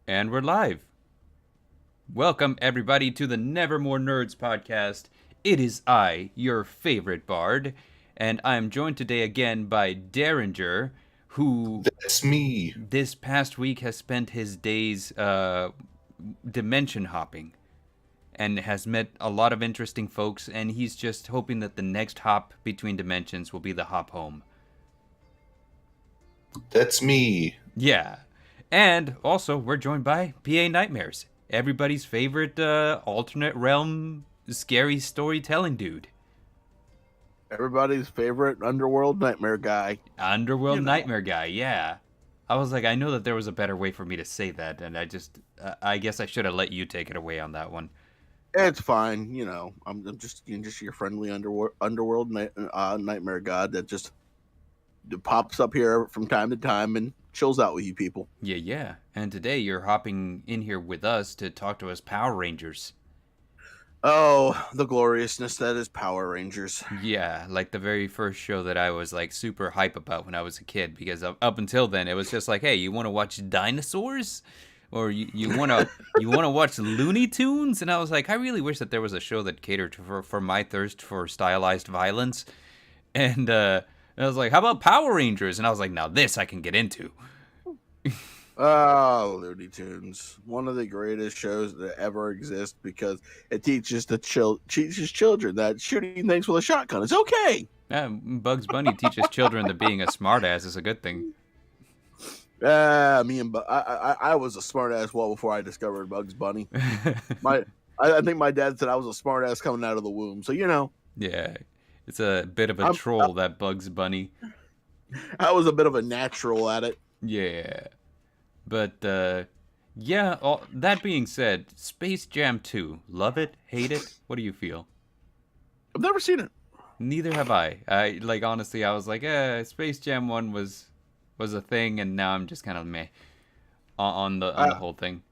And we're live. Welcome, everybody, to the Nevermore Nerds Podcast. It is I, your favorite bard, and I'm joined today again by Derringer, who That's me. this past week has spent his days dimension hopping and has met a lot of interesting folks, and he's just hoping that the next hop between dimensions will be the hop home. That's me. Yeah. And also, we're joined by PA Nightmares, everybody's favorite alternate realm scary storytelling dude. Everybody's favorite underworld nightmare guy. Underworld Nightmare guy, yeah. I was like, I know that there was a better way for me to say that, and I guess I should have let you take it away on that one. It's fine, I'm just your friendly underworld nightmare god that just pops up here from time to time and chills out with you people. Yeah. And today you're hopping in here with us to talk to us Power Rangers. Oh, the gloriousness that is Power Rangers. Yeah, like the very first show that I was like super hype about when I was a kid, because up until then it was just like, hey, you want to watch dinosaurs, or you want to watch Looney Tunes? And I was like, I really wish that there was a show that catered for my thirst for stylized violence. And I was like, how about Power Rangers? And I was like, now this I can get into. Oh, Looney Tunes, one of the greatest shows that ever exist because it teaches children that shooting things with a shotgun is okay. Bugs Bunny teaches children that being a smartass is a good thing. I was a smartass well before I discovered Bugs Bunny. I think my dad said I was a smartass coming out of the womb. So Yeah, it's a bit of a troll, that Bugs Bunny. I was a bit of a natural at it. Yeah. But, that being said, Space Jam 2, love it, hate it, what do you feel? I've never seen it. Neither have I. Honestly, I was like, Space Jam 1 was a thing, and now I'm just kind of meh on the whole thing.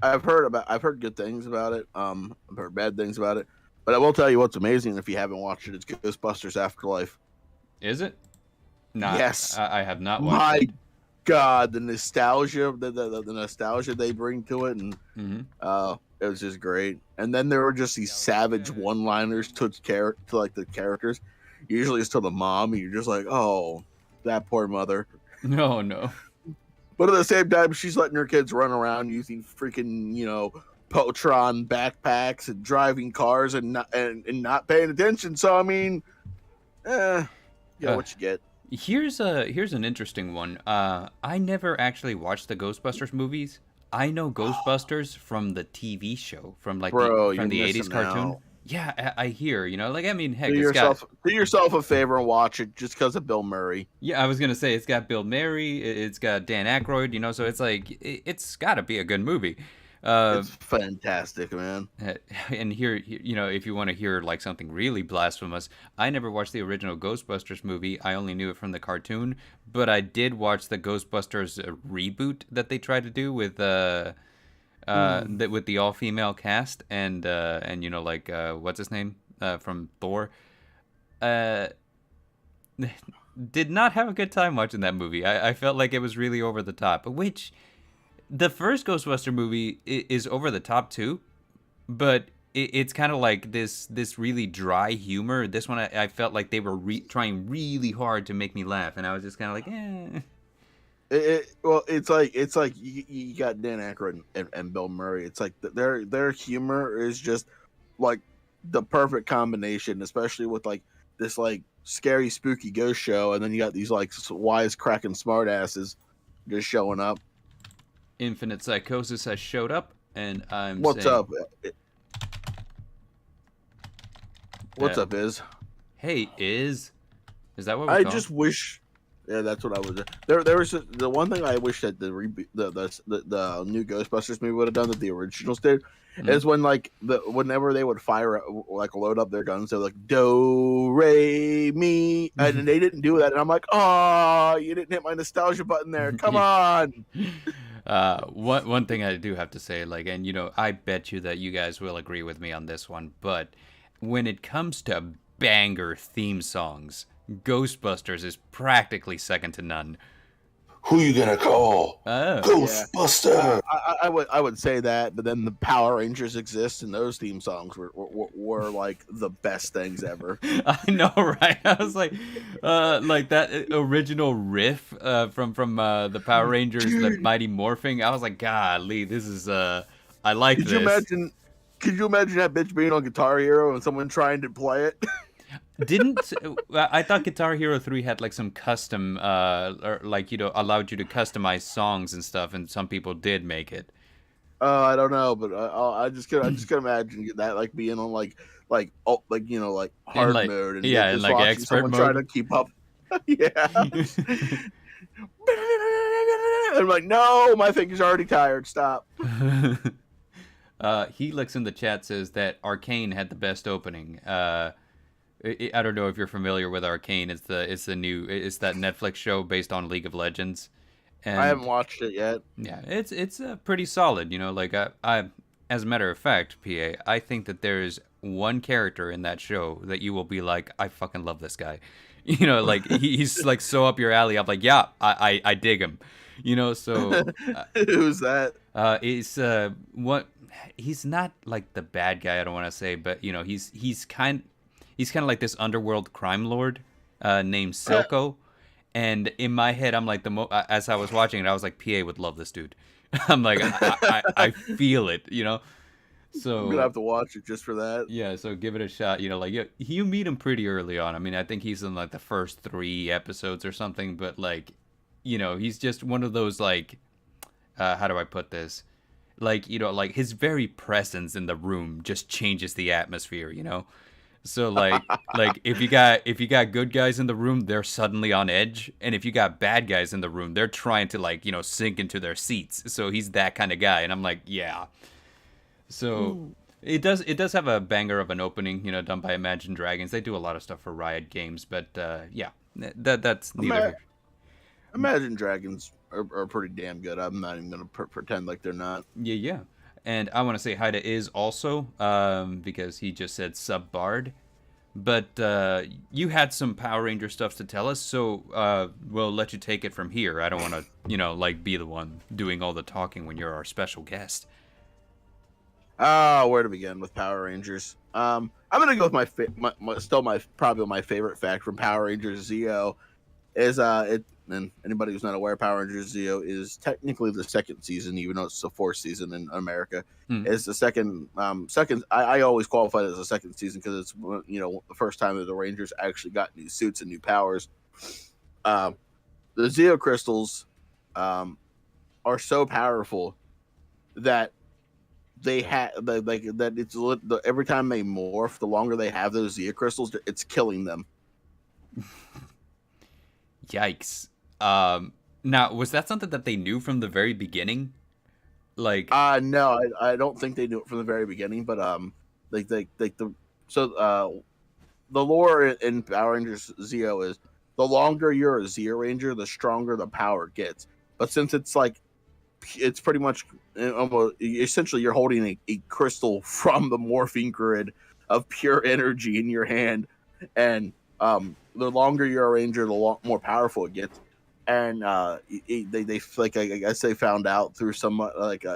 I've heard good things about it. I've heard bad things about it. But I will tell you what's amazing if you haven't watched it, it's Ghostbusters Afterlife. Is it? Nah, yes. I have not watched it. God, the nostalgia, the nostalgia they bring to it, and it was just great. And then there were just these savage one-liners to like the characters. Usually it's to the mom, and you're just like, oh, that poor mother. No. But at the same time, she's letting her kids run around using freaking, Potron backpacks and driving cars and not paying attention. So I mean, what you get. Here's an interesting one. I never actually watched the Ghostbusters movies. I know Ghostbusters from the TV show, from the 80s cartoon. Now. Yeah, I hear, I mean, heck, do yourself a favor and watch it just because of Bill Murray. Yeah, I was gonna say, it's got Bill Murray, it's got Dan Aykroyd, so it's like, it's gotta be a good movie. It's fantastic, man. And here, if you want to hear like something really blasphemous, I never watched the original Ghostbusters movie. I only knew it from the cartoon, but I did watch the Ghostbusters reboot that they tried to do with with the all-female cast and what's his name from Thor. Did not have a good time watching that movie. I felt like it was really over the top, which. The first Ghostbuster movie is over the top too, but it's kind of like this really dry humor. This one I felt like they were trying really hard to make me laugh, and I was just kind of like, eh. It's like you got Dan Aykroyd and Bill Murray. It's like their humor is just like the perfect combination, especially with like this like scary spooky ghost show, and then you got these like wise cracking smartasses just showing up. Infinite Psychosis has showed up, and I'm What's saying, up? What's up, Is? Hey, Is that what I just wish? Yeah, that's what I was. There was the one thing I wish that the new Ghostbusters movie would have done that the originals did is when whenever they would load up their guns, they're like do re mi, and they didn't do that, and I'm like, oh, you didn't hit my nostalgia button there. Come on. One thing I do have to say, and I bet you that you guys will agree with me on this one, but when it comes to banger theme songs, Ghostbusters is practically second to none. Who you gonna call? Oh. Ghostbuster. I would say that, but then the Power Rangers exist, and those theme songs were like the best things ever. I know, right? I was like that original riff from the Power Rangers, the Mighty Morphing. I was like, golly, this is I like this. Could you imagine that bitch being on Guitar Hero and someone trying to play it? I thought Guitar Hero 3 had like some custom or like, you know, allowed you to customize songs and stuff, and some people did make it. I don't know, but I just can imagine that like being on like you know, like hard mode and yeah, and like expert mode, trying to keep up. Yeah. I'm like, no, my finger's already tired. Stop. Helix in the chat says that Arcane had the best opening. I don't know if you're familiar with Arcane. It's that Netflix show based on League of Legends. And I haven't watched it yet. Yeah, it's pretty solid. You know, like I as a matter of fact, PA, I think that there is one character in that show that you will be like, I fucking love this guy. You know, like he's like so up your alley. I'm like, yeah, I dig him. You know, so who's that? He's not like the bad guy, I don't want to say, but you know, he's kind of like this underworld crime lord named Silco. And in my head, I'm like, as I was watching it, I was like, PA would love this dude. I'm like, I feel it, you know. So I'm gonna have to watch it just for that. Yeah, so give it a shot. You know, like you meet him pretty early on. I mean, I think he's in like the first 3 episodes or something. But like, you know, he's just one of those like, how do I put this? Like, you know, like his very presence in the room just changes the atmosphere. You know. So like if you got good guys in the room, they're suddenly on edge, and if you got bad guys in the room, they're trying to like, you know, sink into their seats. So he's that kind of guy, and I'm like, yeah. So it does have a banger of an opening, you know, done by Imagine Dragons. They do a lot of stuff for Riot Games, but yeah, that's neither. Imagine Dragons are pretty damn good. I'm not even gonna pretend like they're not. Yeah. And I want to say hi to Iz also, because he just said sub Bard. But you had some Power Ranger stuff to tell us, so we'll let you take it from here. I don't want to, you know, like be the one doing all the talking when you're our special guest. Where to begin with Power Rangers? I'm gonna go with probably my favorite fact from Power Rangers Zeo is and anybody who's not aware, Power Rangers Zeo is technically the second season, even though it's the 4th season in America. It's the second. I always qualify it as a second season because it's, you know, the first time that the Rangers actually got new suits and new powers. The Zeo crystals are so powerful that they have that it's every time they morph, the longer they have those Zeo crystals, it's killing them. Yikes. Now, was that something that they knew from the very beginning? Like, no, I don't think they knew it from the very beginning, but the lore in Power Rangers Zeo is the longer you're a Zeo Ranger, the stronger the power gets. But since it's pretty much essentially you're holding a crystal from the morphing grid of pure energy in your hand, and the longer you're a Ranger, the more powerful it gets. And they like, I guess they found out through some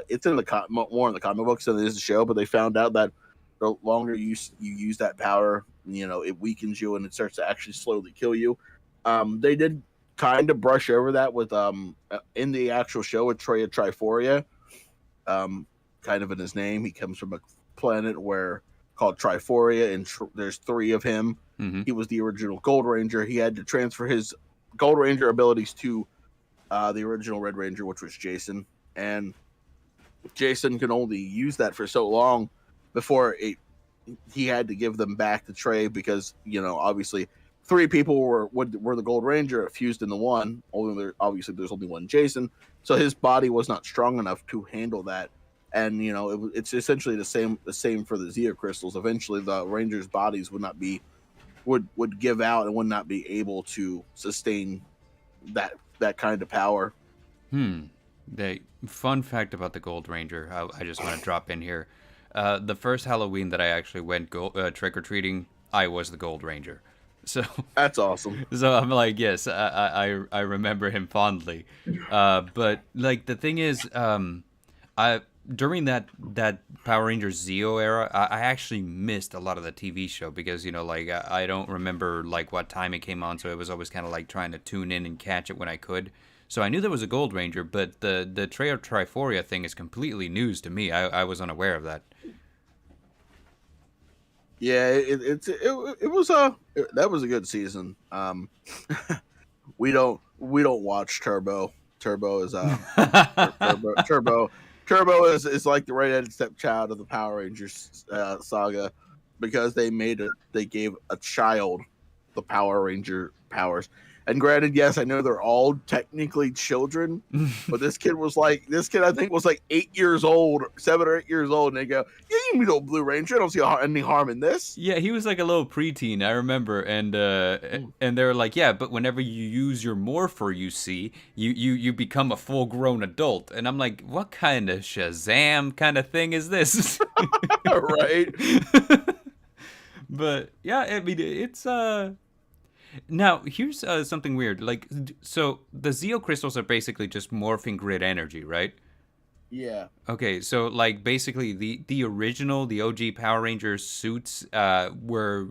it's in the more in the comic books than it is the show, but they found out that the longer you use that power, you know, it weakens you and it starts to actually slowly kill you. They did kind of brush over that with in the actual show with Trey Triforia, kind of in his name. He comes from a planet called Triforia, and there's 3 of him. Mm-hmm. He was the original Gold Ranger. He had to transfer his Gold Ranger abilities to the original Red Ranger, which was Jason, and Jason could only use that for so long before he had to give them back to Trey, because, you know, obviously 3 people were the Gold Ranger fused into one. Obviously there's only one Jason, so his body was not strong enough to handle that. And, you know, it's essentially the same for the Zeo crystals. Eventually the Rangers' bodies would give out and would not be able to sustain that kind of power. The fun fact about the Gold Ranger, I just want to drop in here. The first Halloween that I actually went trick-or-treating, I was the Gold Ranger. So That's awesome. so I'm like, yes, I remember him fondly. But like the thing is, I during that Power Rangers Zeo era, I actually missed a lot of the TV show because like I don't remember like what time it came on, so it was always kind of like trying to tune in and catch it when I could. So I knew there was a Gold Ranger, but the Trail Triforia thing is completely news to me. I was unaware of that. Yeah, it was that was a good season. We don't watch Turbo. Turbo is Turbo is like the redheaded stepchild of the Power Rangers saga because they gave a child the Power Ranger powers. And granted, yes, I know they're all technically children, but this kid I think was like 8 years old, 7 or 8 years old, and they go, "Yeah, you can be the Blue Ranger. I don't see any harm in this." Yeah, he was like a little preteen, I remember, and they were like, yeah, but whenever you use your morpher, you see, you become a full-grown adult, and I'm like, what kind of Shazam kind of thing is this? Right. But yeah, I mean, it's now here's something weird. Like, so the Zeo crystals are basically just morphing grid energy, right? Yeah. Okay, so like basically the original, the OG Power Rangers suits were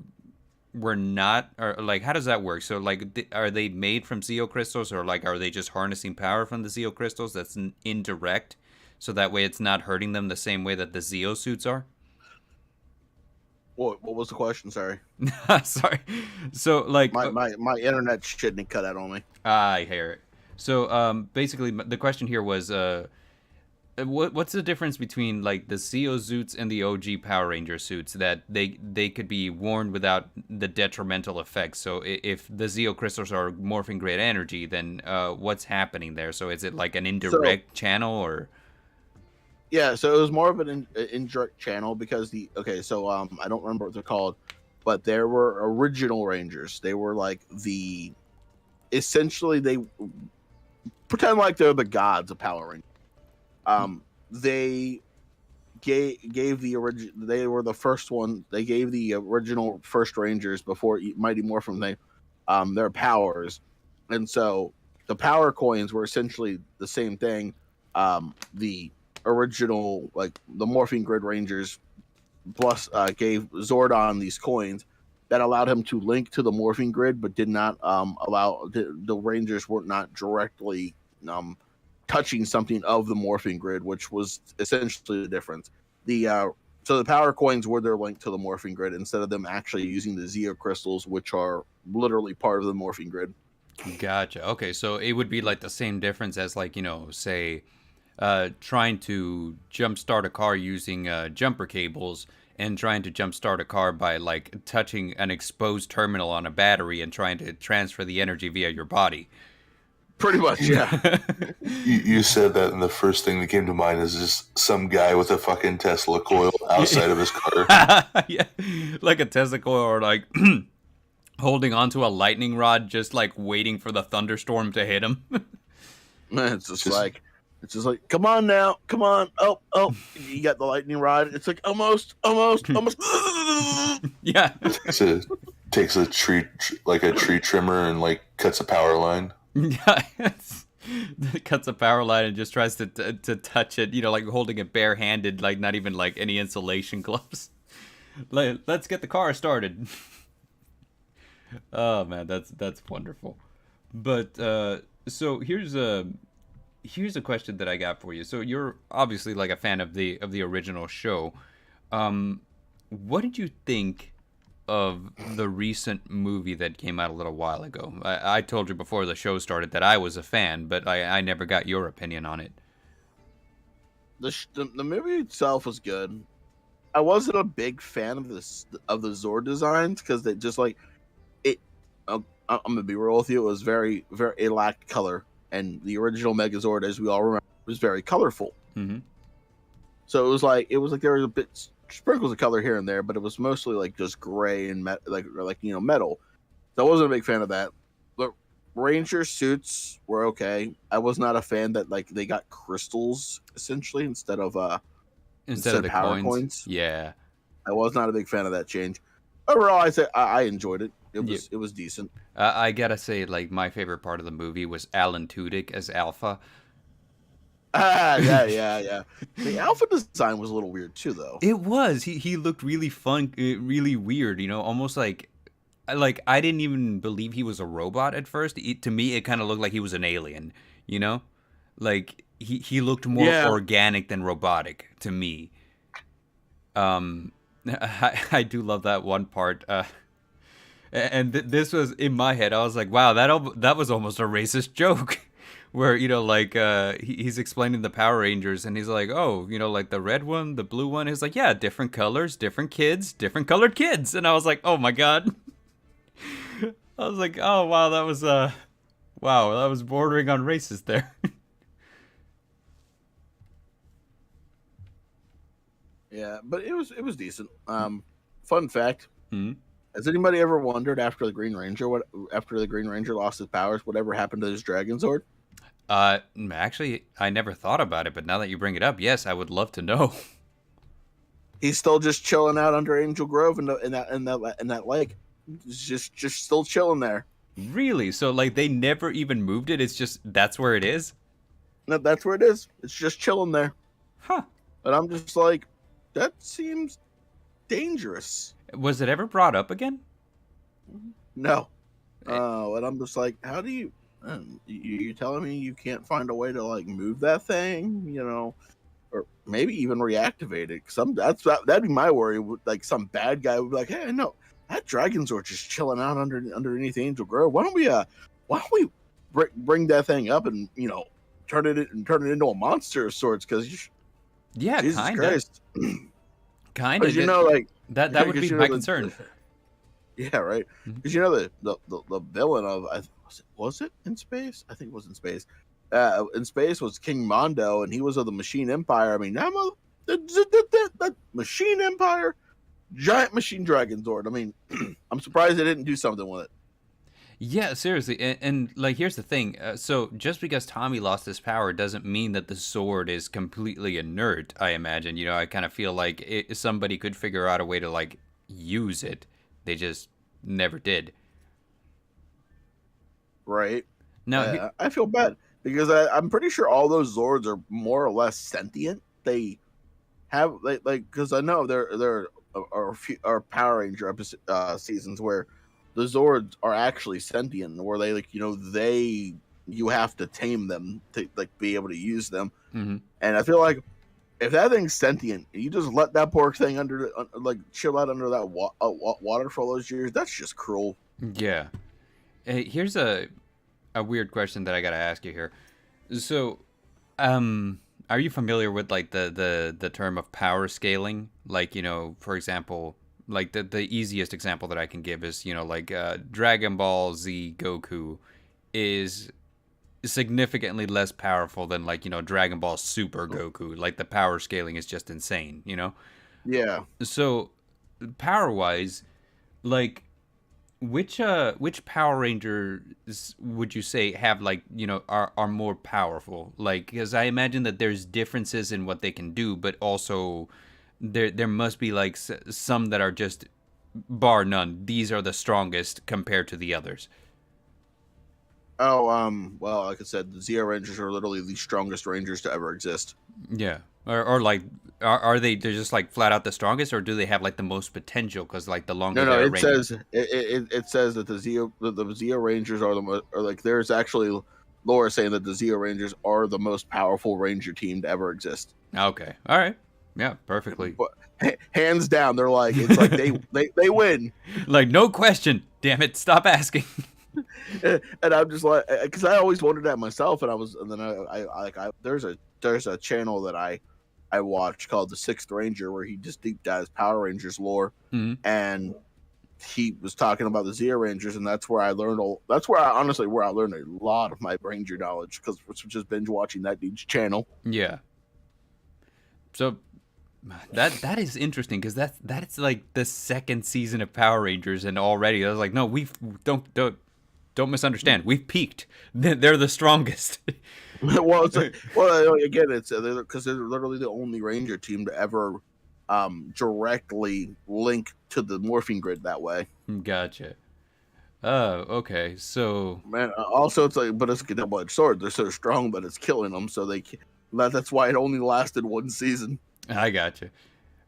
not, or like how does that work? So like are they made from Zeo crystals, or like are they just harnessing power from the Zeo crystals that's indirect, so that way it's not hurting them the same way that the Zeo suits are? What was the question? Sorry. Sorry. So like my internet shouldn't cut out on me. I hear it. So basically the question here was what's the difference between like the Zeo suits and the OG Power Ranger suits that they could be worn without the detrimental effects? So if the Zeo crystals are morphing great energy, then what's happening there? So is it like an indirect channel or? Yeah, so it was more of an indirect channel because I don't remember what they're called, but there were original Rangers. They were like essentially they pretend like they're the gods of Power Rangers. They gave the original. They were the first one. They gave the original first Rangers before Mighty Morphin thing their powers, and so the power coins were essentially the same thing. The original, like the Morphing Grid Rangers, plus gave Zordon these coins that allowed him to link to the Morphing Grid, but did not allow the Rangers were not directly touching something of the Morphing Grid, which was essentially the difference. So the power coins were their link to the Morphing Grid instead of them actually using the Zeo crystals, which are literally part of the Morphing Grid. Gotcha. Okay, so it would be like the same difference as like, say trying to jumpstart a car using jumper cables and trying to jumpstart a car by like touching an exposed terminal on a battery and trying to transfer the energy via your body. Pretty much, yeah. You said that, and the first thing that came to mind is just some guy with a fucking Tesla coil outside of his car. Yeah, like a Tesla coil, or like holding onto a lightning rod, just like waiting for the thunderstorm to hit him. It's just like, come on now, come on. Oh, you got the lightning rod. It's like almost. Yeah. Takes a tree, like a tree trimmer, and like cuts a power line. Yeah, cuts a power line and just tries to touch it, like holding it barehanded, like not even like any insulation gloves. Like, let's get the car started. Oh man, that's wonderful. But so here's a question that I got for you. So you're obviously like a fan of the original show. What did you think of the recent movie that came out a little while ago? I told you before the show started that I was a fan, but I never got your opinion on it. The movie itself was good. I wasn't a big fan of the Zord designs because they just like it. I'm gonna be real with you. It was very, very, it lacked color, and the original Megazord, as we all remember, was very colorful. Mm-hmm. So it was like there was a bit sprinkles of color here and there, but it was mostly like just gray and metal. So I wasn't a big fan of that. The Ranger suits were okay. I was not a fan that like they got crystals essentially instead of the power coins. Yeah, I was not a big fan of that change. Overall, I enjoyed it. It was decent. I gotta say, like, my favorite part of the movie was Alan Tudyk as Alpha. Yeah. The alpha design was a little weird too, though. It was. He looked really fun, really weird. You know, almost like I didn't even believe he was a robot at first. To me, it kind of looked like he was an alien. You know, like he looked more organic than robotic to me. I do love that one part. And this was in my head. I was like, wow, that was almost a racist joke. Where, you know, like, he's explaining the Power Rangers, and he's like, oh, you know, like the red one, the blue one. He's like, yeah, different colors, different kids, different colored kids. And I was like, oh my God. I was like, oh, wow, that was bordering on racist there. Yeah, but it was decent. Fun fact. Hmm? Has anybody ever wondered after the Green Ranger lost his powers, whatever happened to his Dragon Zord? Actually, I never thought about it, but now that you bring it up, yes, I would love to know. He's still just chilling out under Angel Grove in that lake. He's just still chilling there. Really? So, like, they never even moved it? It's just, that's where it is? No, that's where it is. It's just chilling there. Huh. And I'm just like, that seems dangerous. Was it ever brought up again? No. And I'm just like, how do you... you telling me you can't find a way to like move that thing, you know, or maybe even reactivate it? That'd be my worry. Like some bad guy would be like, "Hey, no, that Dragon Zord just chilling out underneath Angel Grove. Why don't we bring that thing up and, you know, turn it into a monster of sorts?" Because yeah, Jesus kinda. Christ, Kind of. you know, like that would be my concern. Yeah, right. Because you know the villain of was it in space? I think it was in space. In space was King Mondo, and he was of the Machine Empire. I mean, that Machine Empire, giant machine Dragon Zord. I mean, I'm surprised they didn't do something with it. Yeah, seriously. And like, here's the thing. So just because Tommy lost his power doesn't mean that the sword is completely inert. I imagine. You know, I kind of feel like somebody could figure out a way to like use it. They just never did. Right. Now, I feel bad because I'm pretty sure all those Zords are more or less sentient. They have like because I know there are Power Ranger seasons where the Zords are actually sentient, where they like, you know, you have to tame them to like be able to use them. mm-hmm. And I feel like if that thing's sentient, you just let that poor thing chill out under that water for all those years. That's just cruel. Yeah. Hey, here's a weird question that I gotta ask you here. So, are you familiar with like the term of power scaling? Like, you know, for example, like the easiest example that I can give is, you know, like Dragon Ball Z Goku is significantly less powerful than like, you know, Dragon Ball Super Goku. Like the power scaling is just insane, you know? Yeah. So, power wise, like which Power Rangers would you say have like, you know, are more powerful? Like, because I imagine that there's differences in what they can do, but also there must be like some that are just bar none. These are the strongest compared to the others. Oh, well, like I said, the Zeo Rangers are literally the strongest Rangers to ever exist. Yeah. Or like, are they're just like flat out the strongest, or do they have like the most potential? Because like the longer No, they're it says it says that the Zeo Rangers are like there's actually lore saying that the Zeo Rangers are the most powerful Ranger team to ever exist. Okay, all right, yeah, perfectly. But, hands down, they're like it's like they win. Like no question. Damn it, stop asking. And I'm just like, because I always wondered that myself, and then I there's a channel that I watched called The Sixth Ranger where he just deep dives Power Rangers lore, Mm-hmm. and he was talking about the Zeo Rangers, and that's where I learned where I learned a lot of my Ranger knowledge, because it's just binge watching that dude's channel. Yeah. So that is interesting, because that's like the second season of Power Rangers, and already I was like, no, we don't misunderstand. We've peaked. They're the strongest. Well, it's like, again, it's because they're literally the only Ranger team to ever directly link to the morphing grid that way. Gotcha. Oh, okay. So Man, also it's like, but it's a double-edged sword. They're so strong, but it's killing them. So that's why it only lasted one season. I gotcha.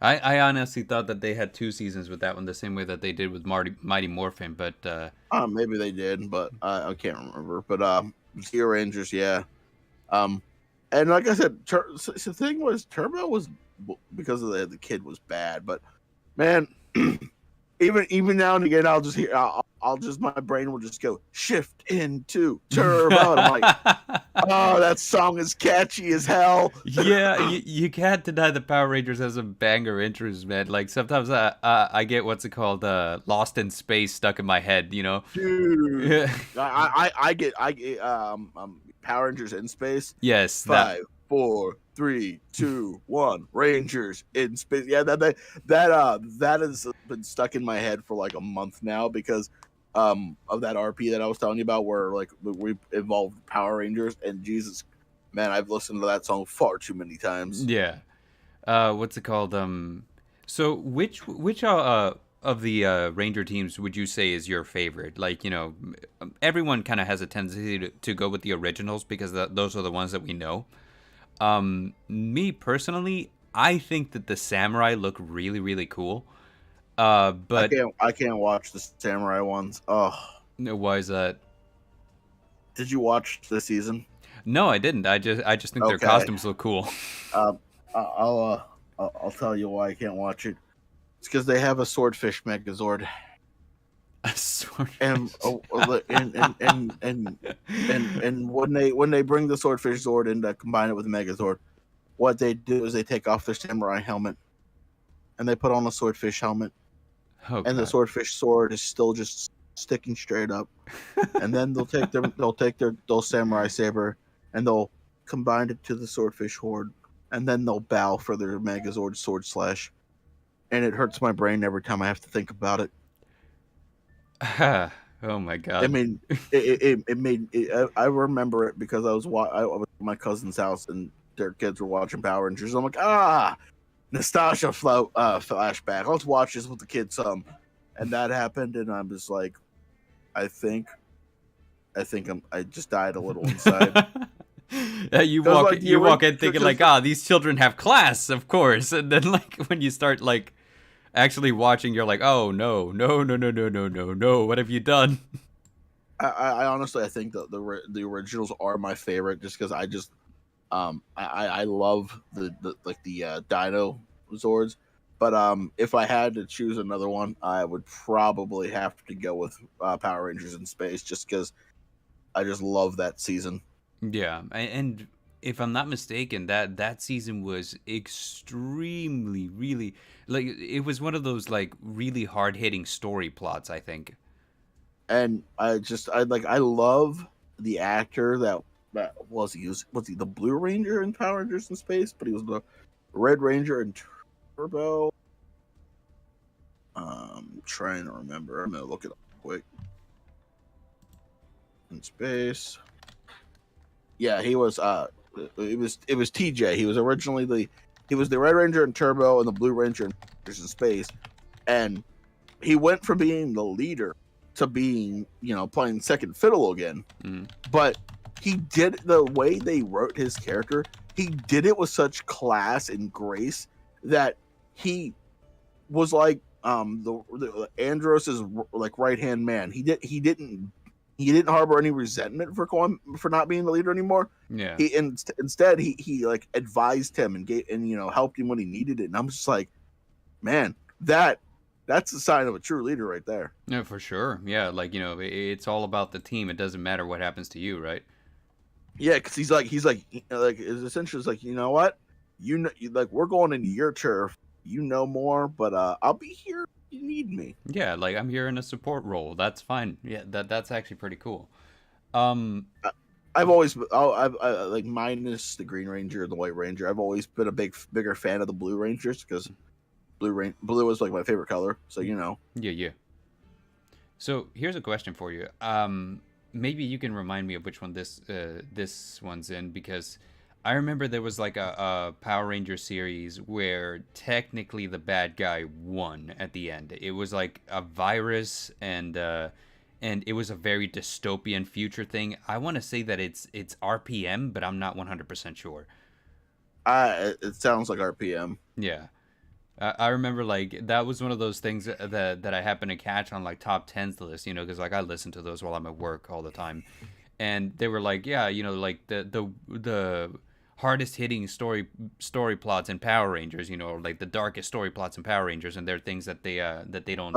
I honestly thought that they had 2 seasons with that one, the same way that they did with Mighty Morphin, but Maybe they did, but I can't remember. But Zero Rangers, yeah. And like I said, the thing was Turbo was because of the kid was bad, but man, even now and again, I'll just my brain will just go shift into Turbo, and I'm like, oh, that song is catchy as hell. Yeah, you can't deny the Power Rangers has some banger intros, man. Like sometimes I get what's it called, Lost in Space stuck in my head, you know? Dude, Yeah. I get Power Rangers in space. Yes. 5, 4, 3, 2, 1. Rangers in space. Yeah, that has been stuck in my head for like a month now because of that RP that I was telling you about, where like we involved Power Rangers, and Jesus, man, I've listened to that song far too many times. Yeah. What's it called? So which of the Ranger teams would you say is your favorite? Like, you know, everyone kind of has a tendency to go with the originals because those are the ones that we know. Me personally, I think that the samurai look really, really cool. But I can't watch the samurai ones. Oh, why is that? did you watch this season? No, I didn't. I just think their Okay. costumes look cool. I'll tell you why I can't watch it. It's because they have a Swordfish Megazord, and when they bring the Swordfish Zord in to combine it with Megazord, what they do is they take off their samurai helmet, and they put on a swordfish helmet, and the swordfish sword is still just sticking straight up, and then they'll take their samurai saber, and they'll combine it to the swordfish horde, and then they'll bow for their Megazord sword slash. And it hurts my brain every time I have to think about it. Oh my god! I mean, it made. I remember it because I was at my cousin's house and their kids were watching Power Rangers. I'm like, nostalgia flashback. Let's watch this with the kids some, and that happened, and I'm just like, I think I just died a little inside. You walk in thinking like, these children have class, of course, and then like when you start like actually watching, you're like, oh no, what have you done? I honestly, I think that the originals are my favorite, just because I just I love the Dino Zords, but if I had to choose another one, I would probably have to go with Power Rangers in Space, just because I just love that season. Yeah, and if I'm not mistaken, that season was extremely, really, like, it was one of those like really hard hitting story plots, I think. And I love the actor that was he the Blue Ranger in Power Rangers in Space, but he was the Red Ranger in Turbo. Trying to remember. I'm gonna look it up quick. In Space. Yeah, he was. It was TJ. He was originally the Red Ranger in Turbo and the Blue Ranger in Space, and he went from being the leader to being, playing second fiddle again. Mm. But he did the way they wrote his character. He did it with such class and grace that he was like the Andros's like right hand man. He didn't harbor any resentment for not being the leader anymore. Yeah. Instead he like advised him and helped him when he needed it. And I'm just like, man, that's a sign of a true leader right there. No, for sure. Yeah, like, it's all about the team. It doesn't matter what happens to you, right? Yeah, because he's like his essentially is like, you know what, like we're going into your turf. You know more, but I'll be here if you need me. Yeah, like I'm here in a support role. That's fine. Yeah, that's actually pretty cool. I've always, I like, minus the Green Ranger and the White Ranger, I've always been a bigger fan of the Blue Rangers because blue is like my favorite color. So Yeah. So here's a question for you. Maybe you can remind me of which one this one's in, because I remember there was like a Power Ranger series where technically the bad guy won at the end. It was like a virus, and and it was a very dystopian future thing. I want to say that it's RPM, but I'm not 100% sure. It sounds like RPM. Yeah. I remember like that was one of those things that I happened to catch on like top 10s list, because like I listen to those while I'm at work all the time, and they were like, yeah, like the hardest hitting story plots in Power Rangers, or like the darkest story plots in Power Rangers, and they're things that they don't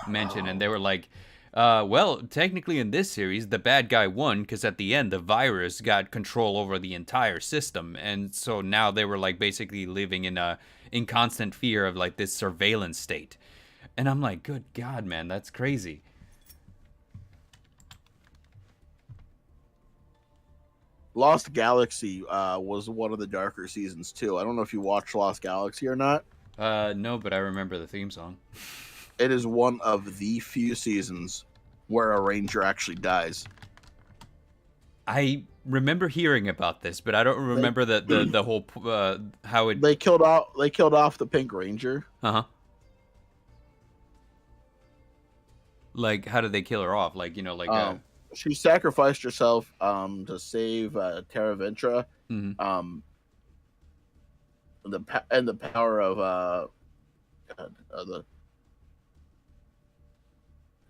mention, and they were like, well, technically in this series, the bad guy won because at the end, the virus got control over the entire system. And so now they were like basically living in constant fear of like this surveillance state. And I'm like, good God, man, that's crazy. Lost Galaxy was one of the darker seasons too. I don't know if you watched Lost Galaxy or not. No, but I remember the theme song. It is one of the few seasons where a ranger actually dies. I remember hearing about this, but I don't remember the whole how it. They killed off the Pink Ranger. Uh-huh. Like, how did they kill her off? Like, she sacrificed herself to save Terra Ventra. Mm-hmm. The power of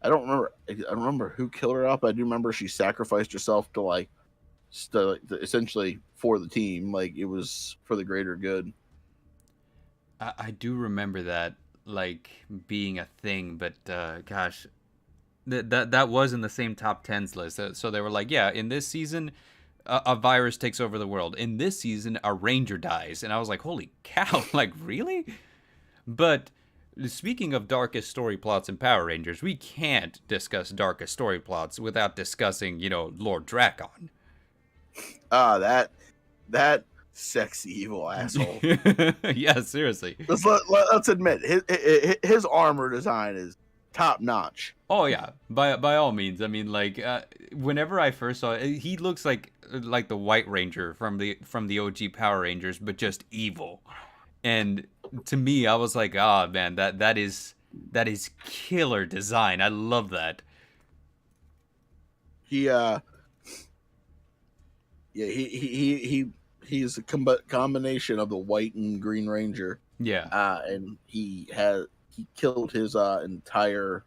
I don't remember who killed her off, but I do remember she sacrificed herself to essentially for the team. Like, it was for the greater good. I do remember that like being a thing, but gosh, that was in the same top 10s list. So they were like, yeah, in this season, a virus takes over the world. In this season, a ranger dies, and I was like, holy cow, like really? But speaking of darkest story plots in Power Rangers, we can't discuss darkest story plots without discussing, Lord Drakkon. That sexy evil asshole. Yeah, seriously. Let's admit his armor design is top notch. Oh yeah, by all means. I mean, like whenever I first saw it, he looks like the White Ranger from the OG Power Rangers, but just evil. And to me, I was like, oh man, that is killer design. I love that. He's a combination of the White and Green Ranger. Yeah. And he killed his entire.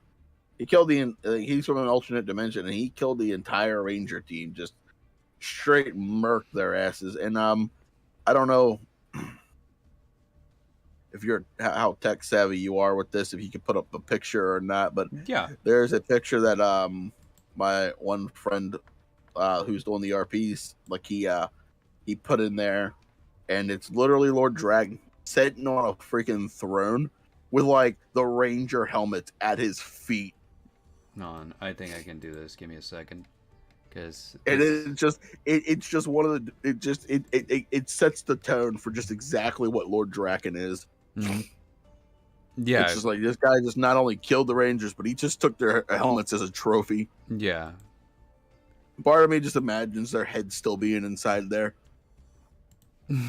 He's from an alternate dimension, and he killed the entire Ranger team. Just straight murked their asses. And I don't know if how tech savvy you are with this, if you could put up a picture or not, but yeah, there's a picture that my one friend who's doing the RPs, like he put in there, and it's literally Lord Dragon sitting on a freaking throne with like the Ranger helmet at his feet. No, I think I can do this. Give me a second, because it's just one of the it sets the tone for just exactly what Lord Draken is. Mm-hmm. Yeah, it's just like this guy just not only killed the Rangers, but he just took their helmets as a trophy. Yeah. Part of me just imagines their heads still being inside there.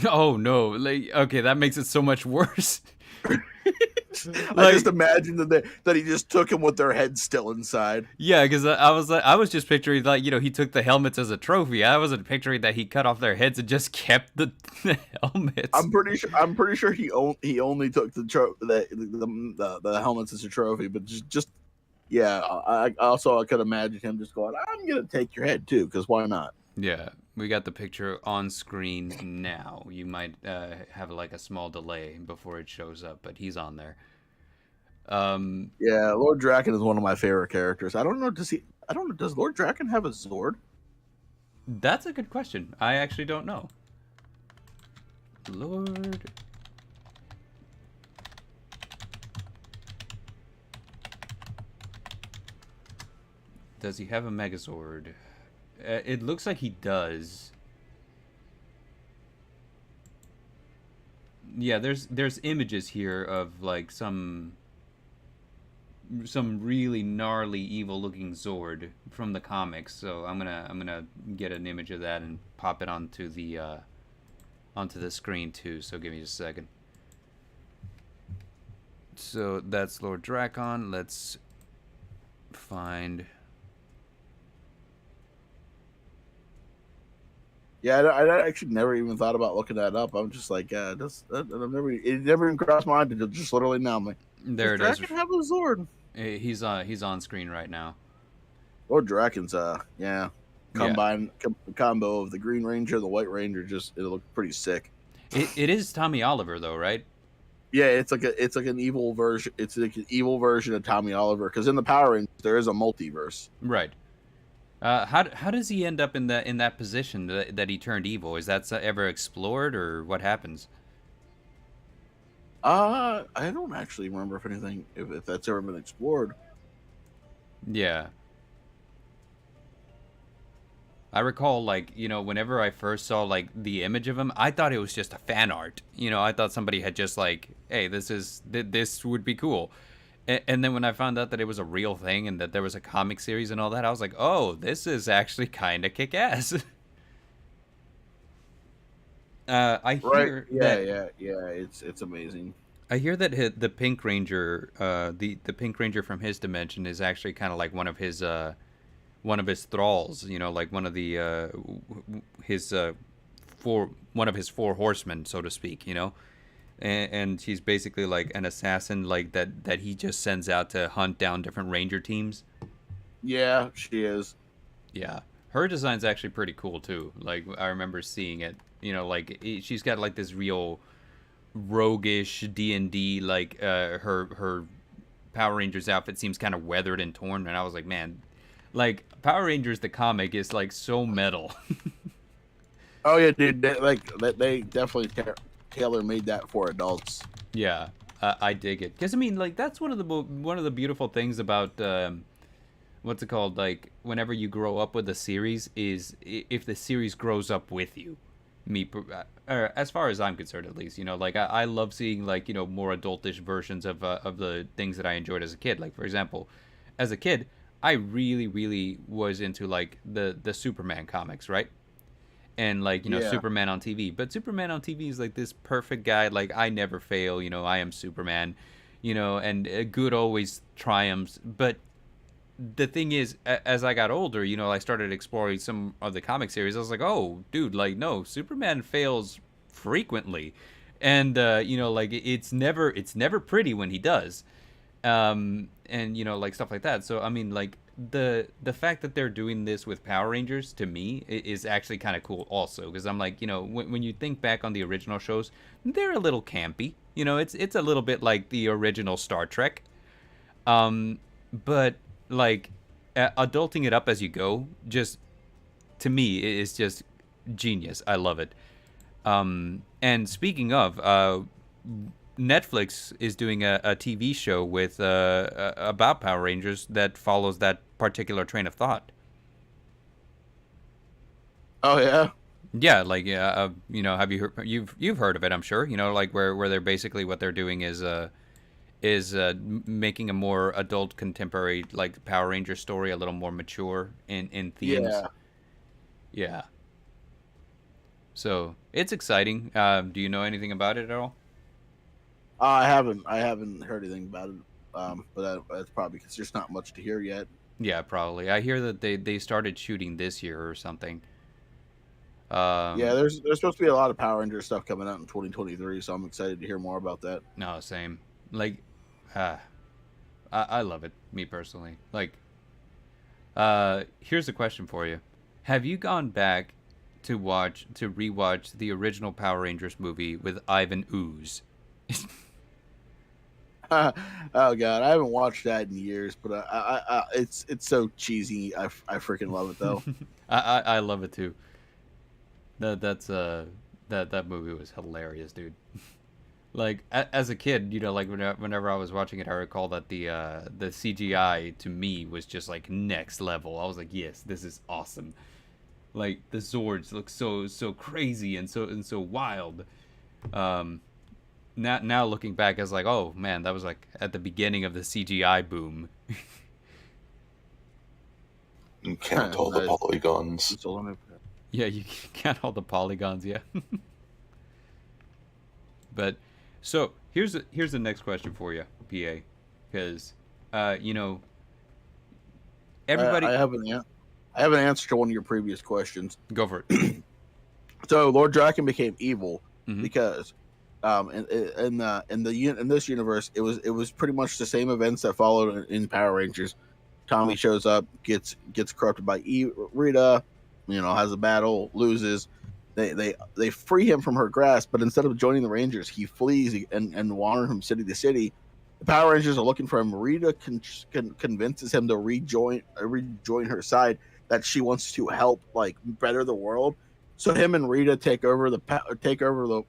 Oh no! Like, okay, that makes it so much worse. I just imagine that he just took them with their heads still inside. Yeah, because I was just picturing like he took the helmets as a trophy. I wasn't picturing that he cut off their heads and just kept the helmets. I'm pretty sure he only took the helmets as a trophy, but just yeah. I could imagine him just going, "I'm gonna take your head too, because why not?" Yeah, we got the picture on screen now. You might have like a small delay before it shows up, but he's on there. Yeah, Lord Draken is one of my favorite characters. I don't know. Does Lord Draken have a Zord? That's a good question. I actually don't know. Lord. Does he have a Megazord? It looks like he does. Yeah, there's images here of like some really gnarly, evil-looking Zord from the comics. So I'm gonna get an image of that and pop it onto the screen too. So give me just a second. So that's Lord Drakkon. Let's find Yeah, I actually never even thought about looking that up. I'm just like, it never even crossed my mind to just literally now. I'm like, does There it is. Draken have a Zord? He's on screen right now. Or Draken's, yeah. Yeah. Combo of the Green Ranger, the White Ranger, it looked pretty sick. It is Tommy Oliver though, right? Yeah, it's like an evil version. It's like an evil version of Tommy Oliver because in the Power Rangers there is a multiverse. Right. How does he end up in that position that he turned evil? Is that ever explored, or what happens? I don't actually remember if that's ever been explored. Yeah. I recall, like, whenever I first saw, like, the image of him, I thought it was just a fan art. I thought somebody had just, like, hey, this would be cool. And then when I found out that it was a real thing and that there was a comic series and all that, I was like, oh, this is actually kind of kick-ass. I hear yeah. It's amazing. I hear that the Pink Ranger, the Pink Ranger from his dimension is actually kind of like one of his thralls, like one of the one of his four horsemen, so to speak, and she's basically like an assassin, like that he just sends out to hunt down different ranger teams. Yeah, she is. Yeah, her design's actually pretty cool too. Like, I remember seeing it, like she's got like this real roguish D&D, like her Power Rangers outfit seems kind of weathered and torn, and I was like, man, like, Power Rangers the comic is like so metal. Oh yeah, dude. They definitely tailor made that for adults. Yeah, I dig it, because I mean, like, that's one of the beautiful things about what's it called? Like, whenever you grow up with a series, is if the series grows up with you. Or as far as I'm concerned, at least, like, I love seeing, like, more adultish versions of the things that I enjoyed as a kid. Like, for example, as a kid, I really, really was into, like, the Superman comics, right? And, like, Yeah. Superman on TV. But Superman on TV is like this perfect guy. Like, I never fail. I am Superman. And good always triumphs. But the thing is, as I got older, I started exploring some of the comic series. I was like, oh, dude, like, no, Superman fails frequently, and like, it's never pretty when he does, and like, stuff like that. So I mean, like, the fact that they're doing this with Power Rangers, to me, is actually kind of cool also, because I'm like, when you think back on the original shows, they're a little campy. It's a little bit like the original Star Trek, but like, adulting it up as you go, just, to me, is just genius. I love it. And speaking of, Netflix is doing a TV show with about Power Rangers that follows that particular train of thought. Oh yeah. Yeah, like, have you heard, you've heard of it, I'm sure. Like, where they're basically, what they're doing is making a more adult, contemporary, like, Power Ranger story, a little more mature in themes. Yeah. So it's exciting. Do you know anything about it at all? I haven't heard anything about it. But that's probably because there's not much to hear yet. Yeah, probably. I hear that they started shooting this year or something. Yeah, there's supposed to be a lot of Power Ranger stuff coming out in 2023, so I'm excited to hear more about that. No, same. Like, I love it, me personally. Like, here's a question for you: have you gone back to rewatch the original Power Rangers movie with Ivan Ooze? Oh god, I haven't watched that in years, but it's so cheesy. I freaking love it though. I love it too. That movie was hilarious, dude. Like, as a kid, like, whenever I was watching it, I recall that the CGI to me was just like next level. I was like, yes, this is awesome. Like, the Zords look so crazy and so wild. Now looking back, I was like, oh man, that was like at the beginning of the CGI boom. You count all the polygons. Yeah, you count all the polygons, yeah. But so here's the next question for you, PA, because everybody. I have an answer to one of your previous questions. Go for it. So Lord Draken became evil Mhm. because in this universe it was pretty much the same events that followed in Power Rangers. Tommy shows up, gets corrupted by Rita, has a battle, loses. They free him from her grasp, but instead of joining the Rangers, he flees and wanders from city to city. The Power Rangers are looking for him. Rita convinces him to rejoin her side, that she wants to help better the world. So him and Rita take over take over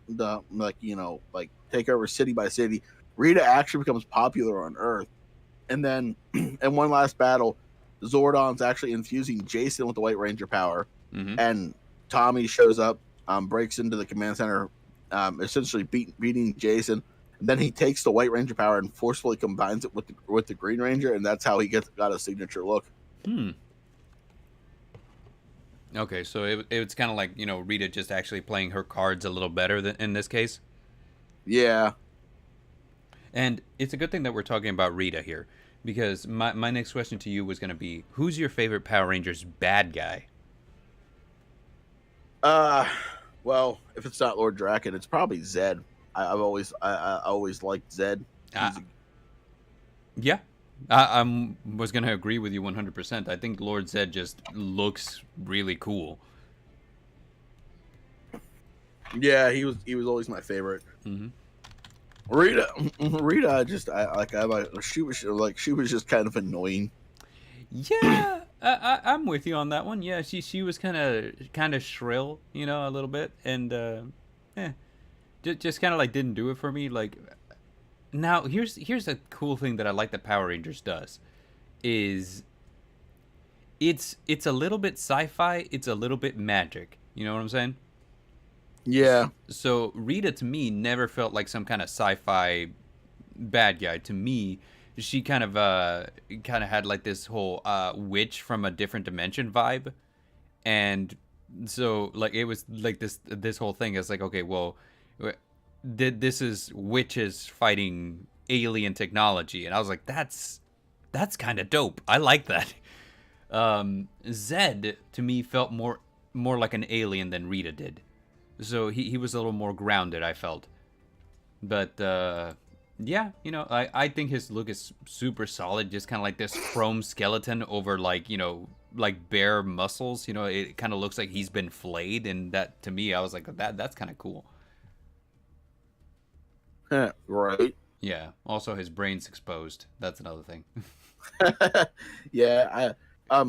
city by city. Rita actually becomes popular on Earth, and then in one last battle, Zordon's actually infusing Jason with the White Ranger power, and Tommy shows up, breaks into the command center, essentially beating Jason. And then he takes the White Ranger power and forcefully combines it with the Green Ranger, and that's how he got a signature look. Okay, so it's kind of like, Rita just actually playing her cards a little better than in this case. Yeah. And it's a good thing that we're talking about Rita here, because my next question to you was going to be, who's your favorite Power Rangers bad guy? Well, if it's not Lord Draken, it's probably Zed. I always liked Zed. Yeah. I was going to agree with you 100%. I think Lord Zed just looks really cool. Yeah, he was always my favorite. Rita, she was just kind of annoying. Yeah, I'm with you on that one. Yeah, she was kind of shrill, a little bit, and just kind of didn't do it for me. Now here's a cool thing that I like that Power Rangers does, is it's a little bit sci-fi, it's a little bit magic. You know what I'm saying? Yeah. So Rita to me never felt like some kind of sci-fi bad guy. To me, she kind of had like this whole witch from a different dimension vibe, and so it was like this whole thing is like, okay, well, this is witches fighting alien technology, and I was like, that's kind of dope. I like that. Zed to me felt more like an alien than Rita did. So he was a little more grounded, I felt. But, yeah, I think his look is super solid. Just kind of like this chrome skeleton over, bare muscles. It kind of looks like he's been flayed. And that, to me, I was like, that's kind of cool. Right. Yeah. Also, his brain's exposed. That's another thing. Yeah,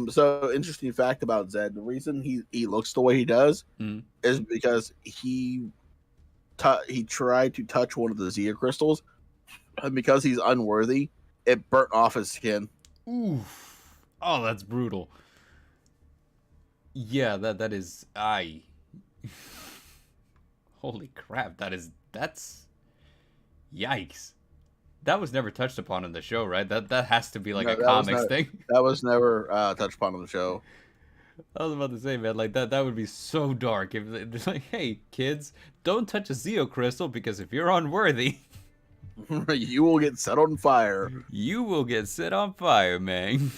so interesting fact about Zed. The reason he looks the way he does is because he tried to touch one of the Zia crystals, and because he's unworthy, it burnt off his skin. Oof. Oh, that's brutal. Yeah, that is holy crap, that's yikes. That was never touched upon in the show, right? That has to be a comics thing. That was never touched upon in the show. I was about to say, man, that would be so dark if it's like, hey, kids, don't touch a Zeo crystal because if you're unworthy, you will get set on fire. You will get set on fire, man.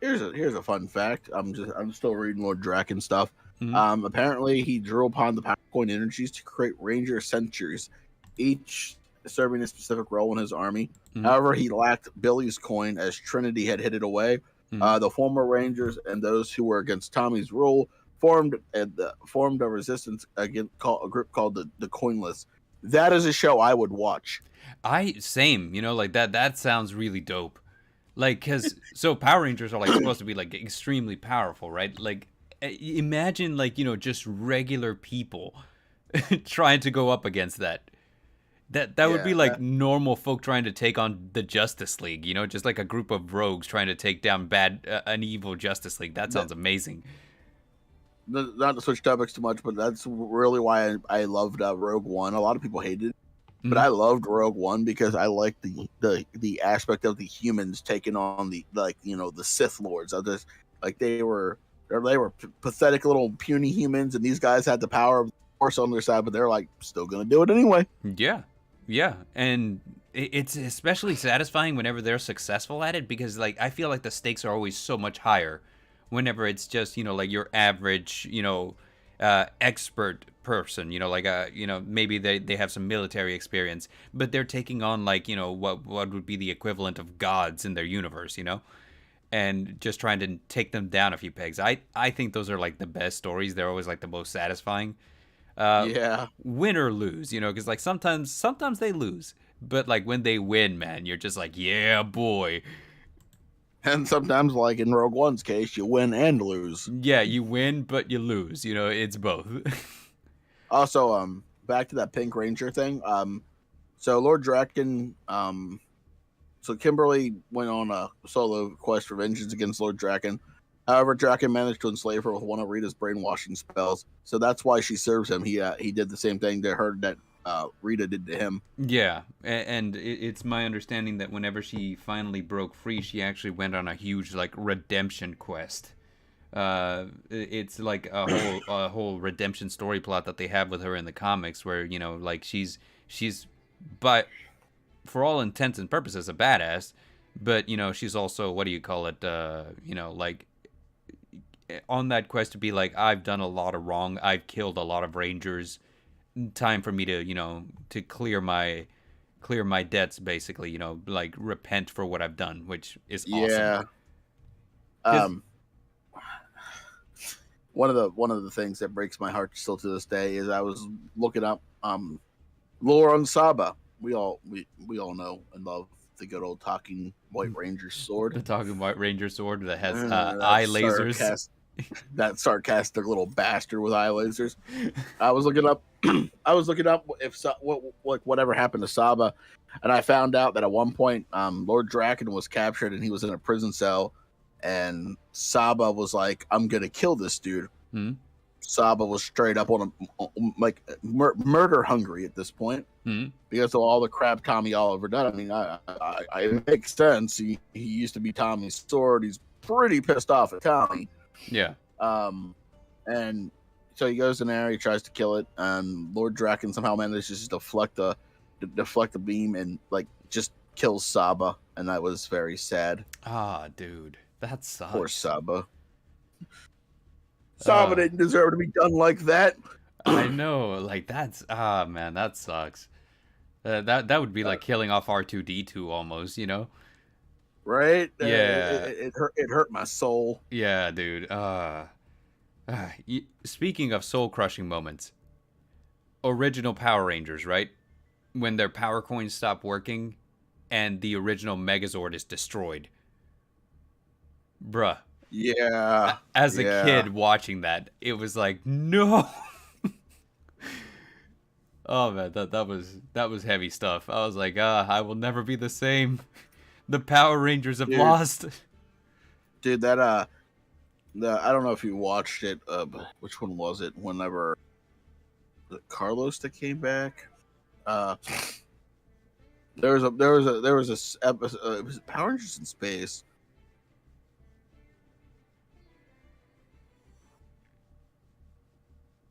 Here's a fun fact. I'm still reading Lord Draken stuff. Apparently, he drew upon the power coin energies to create Ranger Sentries, each serving a specific role in his army. However, he lacked Billy's coin as Trinity had hid it away. The former Rangers and those who were against Tommy's rule formed a resistance against a group called the Coinless. That is a show I would watch. Same, that sounds really dope. Cause so Power Rangers are supposed to be extremely powerful, right? Imagine just regular people trying to go up against that. That would be normal folk trying to take on the Justice League, just like a group of rogues trying to take down an evil Justice League. That sounds amazing. Not to switch topics too much, but that's really why I loved Rogue One. A lot of people hated it, but I loved Rogue One because I liked the aspect of the humans taking on the Sith Lords. Others they were pathetic little puny humans, and these guys had the power of the Force on their side, but they're still gonna do it anyway. Yeah, and it's especially satisfying whenever they're successful at it, because I feel like the stakes are always so much higher whenever it's just your average expert person, like maybe they have some military experience, but they're taking on like what would be the equivalent of gods in their universe, and just trying to take them down a few pegs. I think those are like the best stories. They're always like the most satisfying. Yeah. Win or lose, because like sometimes they lose, but like when they win, man, you're just like, yeah, boy. And sometimes, like in Rogue One's case, you win and lose. Yeah, you win, but you lose. It's both. Also, back to that Pink Ranger thing. So Lord Drakken, so Kimberly went on a solo quest for vengeance against Lord Drakken. However, Draken managed to enslave her with one of Rita's brainwashing spells, so that's why she serves him. He did the same thing to her that Rita did to him. Yeah, and it's my understanding that whenever she finally broke free, she actually went on a huge like redemption quest. It's like a whole redemption story plot that they have with her in the comics, where like she's but for all intents and purposes a badass, but she's also, what do you call it, like on that quest to be like, I've done a lot of wrong, I've killed a lot of Rangers, time for me to to clear my debts, basically, like repent for what I've done, which is awesome. Yeah. One of the things that breaks my heart still to this day is I was looking up lore on Saba. We all know and love the good old talking White Ranger sword. The talking White Ranger sword that has eye lasers. That sarcastic little bastard with eye lasers. I was looking up if whatever happened to Saba, and I found out that at one point Lord Draken was captured and he was in a prison cell, and Saba was like, "I'm gonna kill this dude." Hmm? Saba was straight up on him, like murder hungry at this point, because of all the crap Tommy Oliver done. I mean, I it makes sense. He used to be Tommy's sword. He's pretty pissed off at Tommy. Yeah. And so he goes in there, he tries to kill it, and Lord Draken somehow manages to deflect the beam and like just kills Saba, and that was very sad. Ah, dude, that sucks. Poor Saba. Saba didn't deserve to be done like that. I know, like man, that sucks. That would be like killing off R2-D2 almost, Right? Yeah. It hurt my soul. Yeah, dude. Speaking of soul-crushing moments, original Power Rangers, right? When their power coins stop working and the original Megazord is destroyed. Bruh. Yeah. As a kid watching that, it was like, no. Oh man, that was heavy stuff. I was like, I will never be the same. The Power Rangers have lost. Dude, that I don't know if you watched it. Which one was it? Whenever was it Carlos that came back? There was a episode. It was Power Rangers in Space.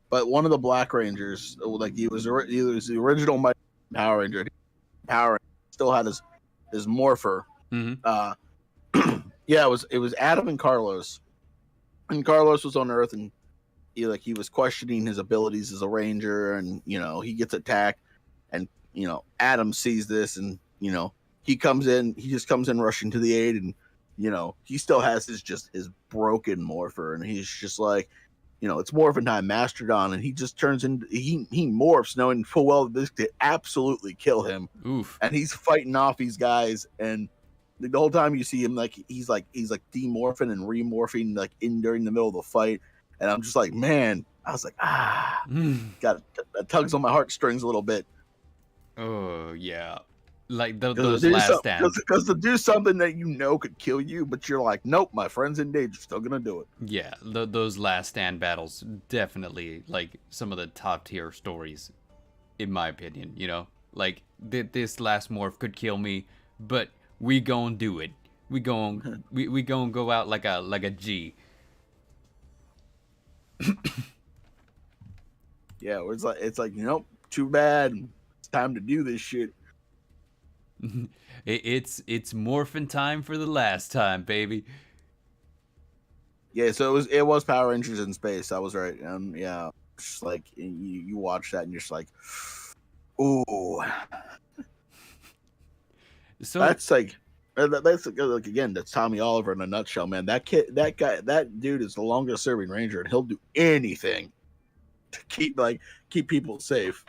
But one of the Black Rangers, like he was the original Power Ranger. Power Ranger still had his morpher. Mm-hmm. Yeah, it was Adam and Carlos, and Carlos was on Earth, and he was questioning his abilities as a ranger, and he gets attacked, and Adam sees this, and he just comes in rushing to the aid, and he still has his broken morpher, and he's just like, it's morphin' time, Mastodon, and he just turns into he morphs, knowing full well that this could absolutely kill him. Oof. And he's fighting off these guys, and the whole time you see him he's demorphing and remorphing during the middle of the fight, and I'm just like, man, I was like, got that tugs on my heartstrings a little bit. Oh yeah, like those last stands. Because to do something that could kill you, but you're like, nope, my friend's in danger, still gonna do it. Yeah, those last stand battles, definitely like some of the top tier stories, in my opinion. Like this last morph could kill me, but we gonna do it. We gonna go out like a G. Yeah, it's like nope, too bad. It's time to do this shit. It's morphin' time for the last time, baby. Yeah, so it was Power Rangers in Space. I was right. Yeah. just like you watch that and you're just like, ooh. So That's like again, that's Tommy Oliver in a nutshell, man. That dude is the longest serving ranger, and he'll do anything to keep people safe.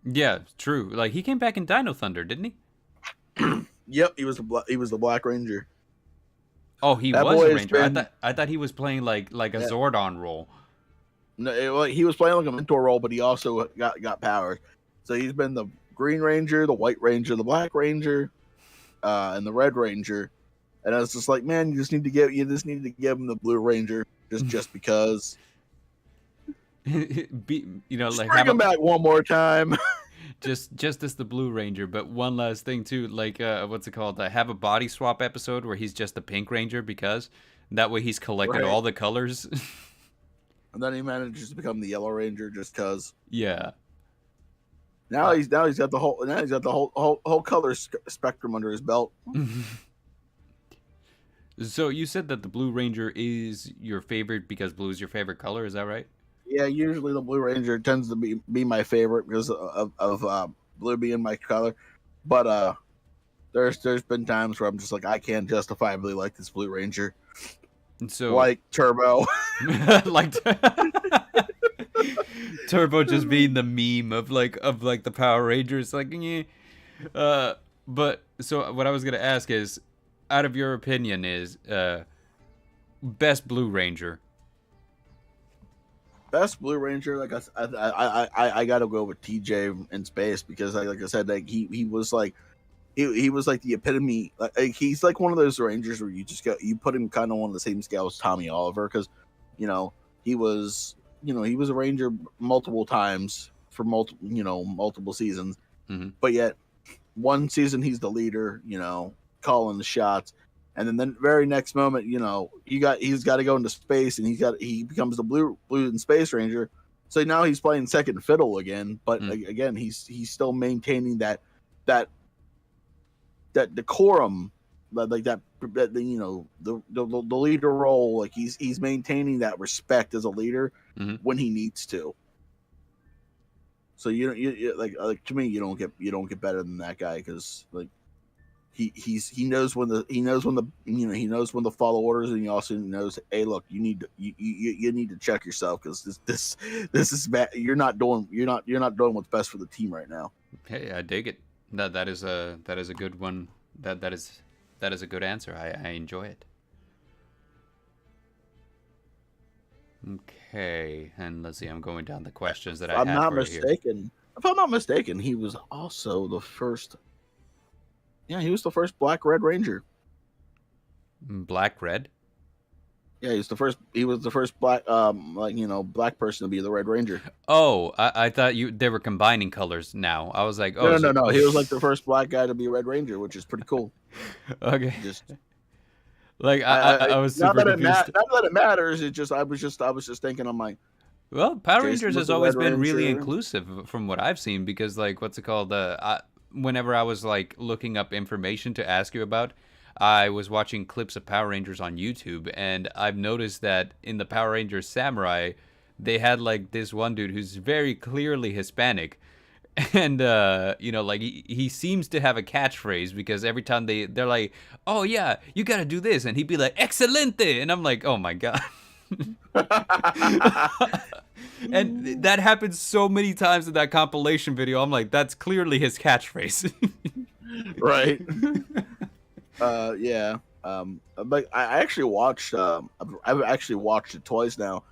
yeah, true. Like he came back in Dino Thunder, didn't he? Yep, he was the Black Ranger. Oh, he That was boy a has ranger. been- I thought he was playing like a Yeah. Zordon role. No, he was playing like a mentor role, but he also got powers. So he's been the Green Ranger, the White Ranger, the Black Ranger, and the Red Ranger. And I was just like, man, you just need to give him the Blue Ranger just because. Bring Bring him back one more time. just as the Blue Ranger. But one last thing too, like what's it called? Have a body swap episode where he's just the Pink Ranger, because that way he's collected Right. all the colors. And then he manages to become the Yellow Ranger just cause. Yeah. Now he's got the whole color spectrum under his belt. So you said that the Blue Ranger is your favorite because blue is your favorite color. Is that right? Yeah, usually the Blue Ranger tends to be my favorite because of blue being my color. But there's been times where I'm just like, I can't justifiably like this Blue Ranger. And so Like Turbo. like Turbo just being the meme of the Power Rangers, like yeah. But so what I was gonna ask is, out of your opinion, is best Blue Ranger. Best Blue Ranger, like I gotta go with TJ in space because like I said, like he was like he was like the epitome. Like he's like one of those Rangers where you put him kind of on the same scale as Tommy Oliver, because he was a Ranger multiple times for multiple seasons, but yet one season he's the leader, calling the shots, and then the very next moment, he's got to go into space, and he becomes the blue and space Ranger. So now he's playing second fiddle again, but again he's still maintaining that decorum, like the leader role. Like he's maintaining that respect as a leader when he needs to. So you like to me, you don't get better than that guy, because like he knows when to follow orders, and he also knows, hey, look, you need to check yourself, because this is bad. You're not doing what's best for the team right now. Hey, I dig it. That is a good one. That is a good answer. I enjoy it. Okay, and let's see. I'm going down the questions that I have. If I'm not mistaken, he was also the first. Yeah, he was the first Black Red Ranger. Black Red. Yeah, he was the first black black person to be the Red Ranger. Oh, I thought they were combining colors now. I was like, oh. No. He was like the first black guy to be a Red Ranger, which is pretty cool. Okay. Just like I was super confused. Not that it matters. I was just thinking, I'm like, well, Power Rangers has always been really Ranger. inclusive from what I've seen, because like what's it called? Whenever I was like looking up information to ask you about, I was watching clips of Power Rangers on YouTube, and I've noticed that in the Power Rangers Samurai, they had like this one dude who's very clearly Hispanic, and like he seems to have a catchphrase, because every time they're like, oh yeah, you gotta do this, and he'd be like, excelente, and I'm like, oh my god. And that happens so many times in that compilation video. I'm like, that's clearly his catchphrase. right. Yeah. But I actually watched. I've actually watched it twice now.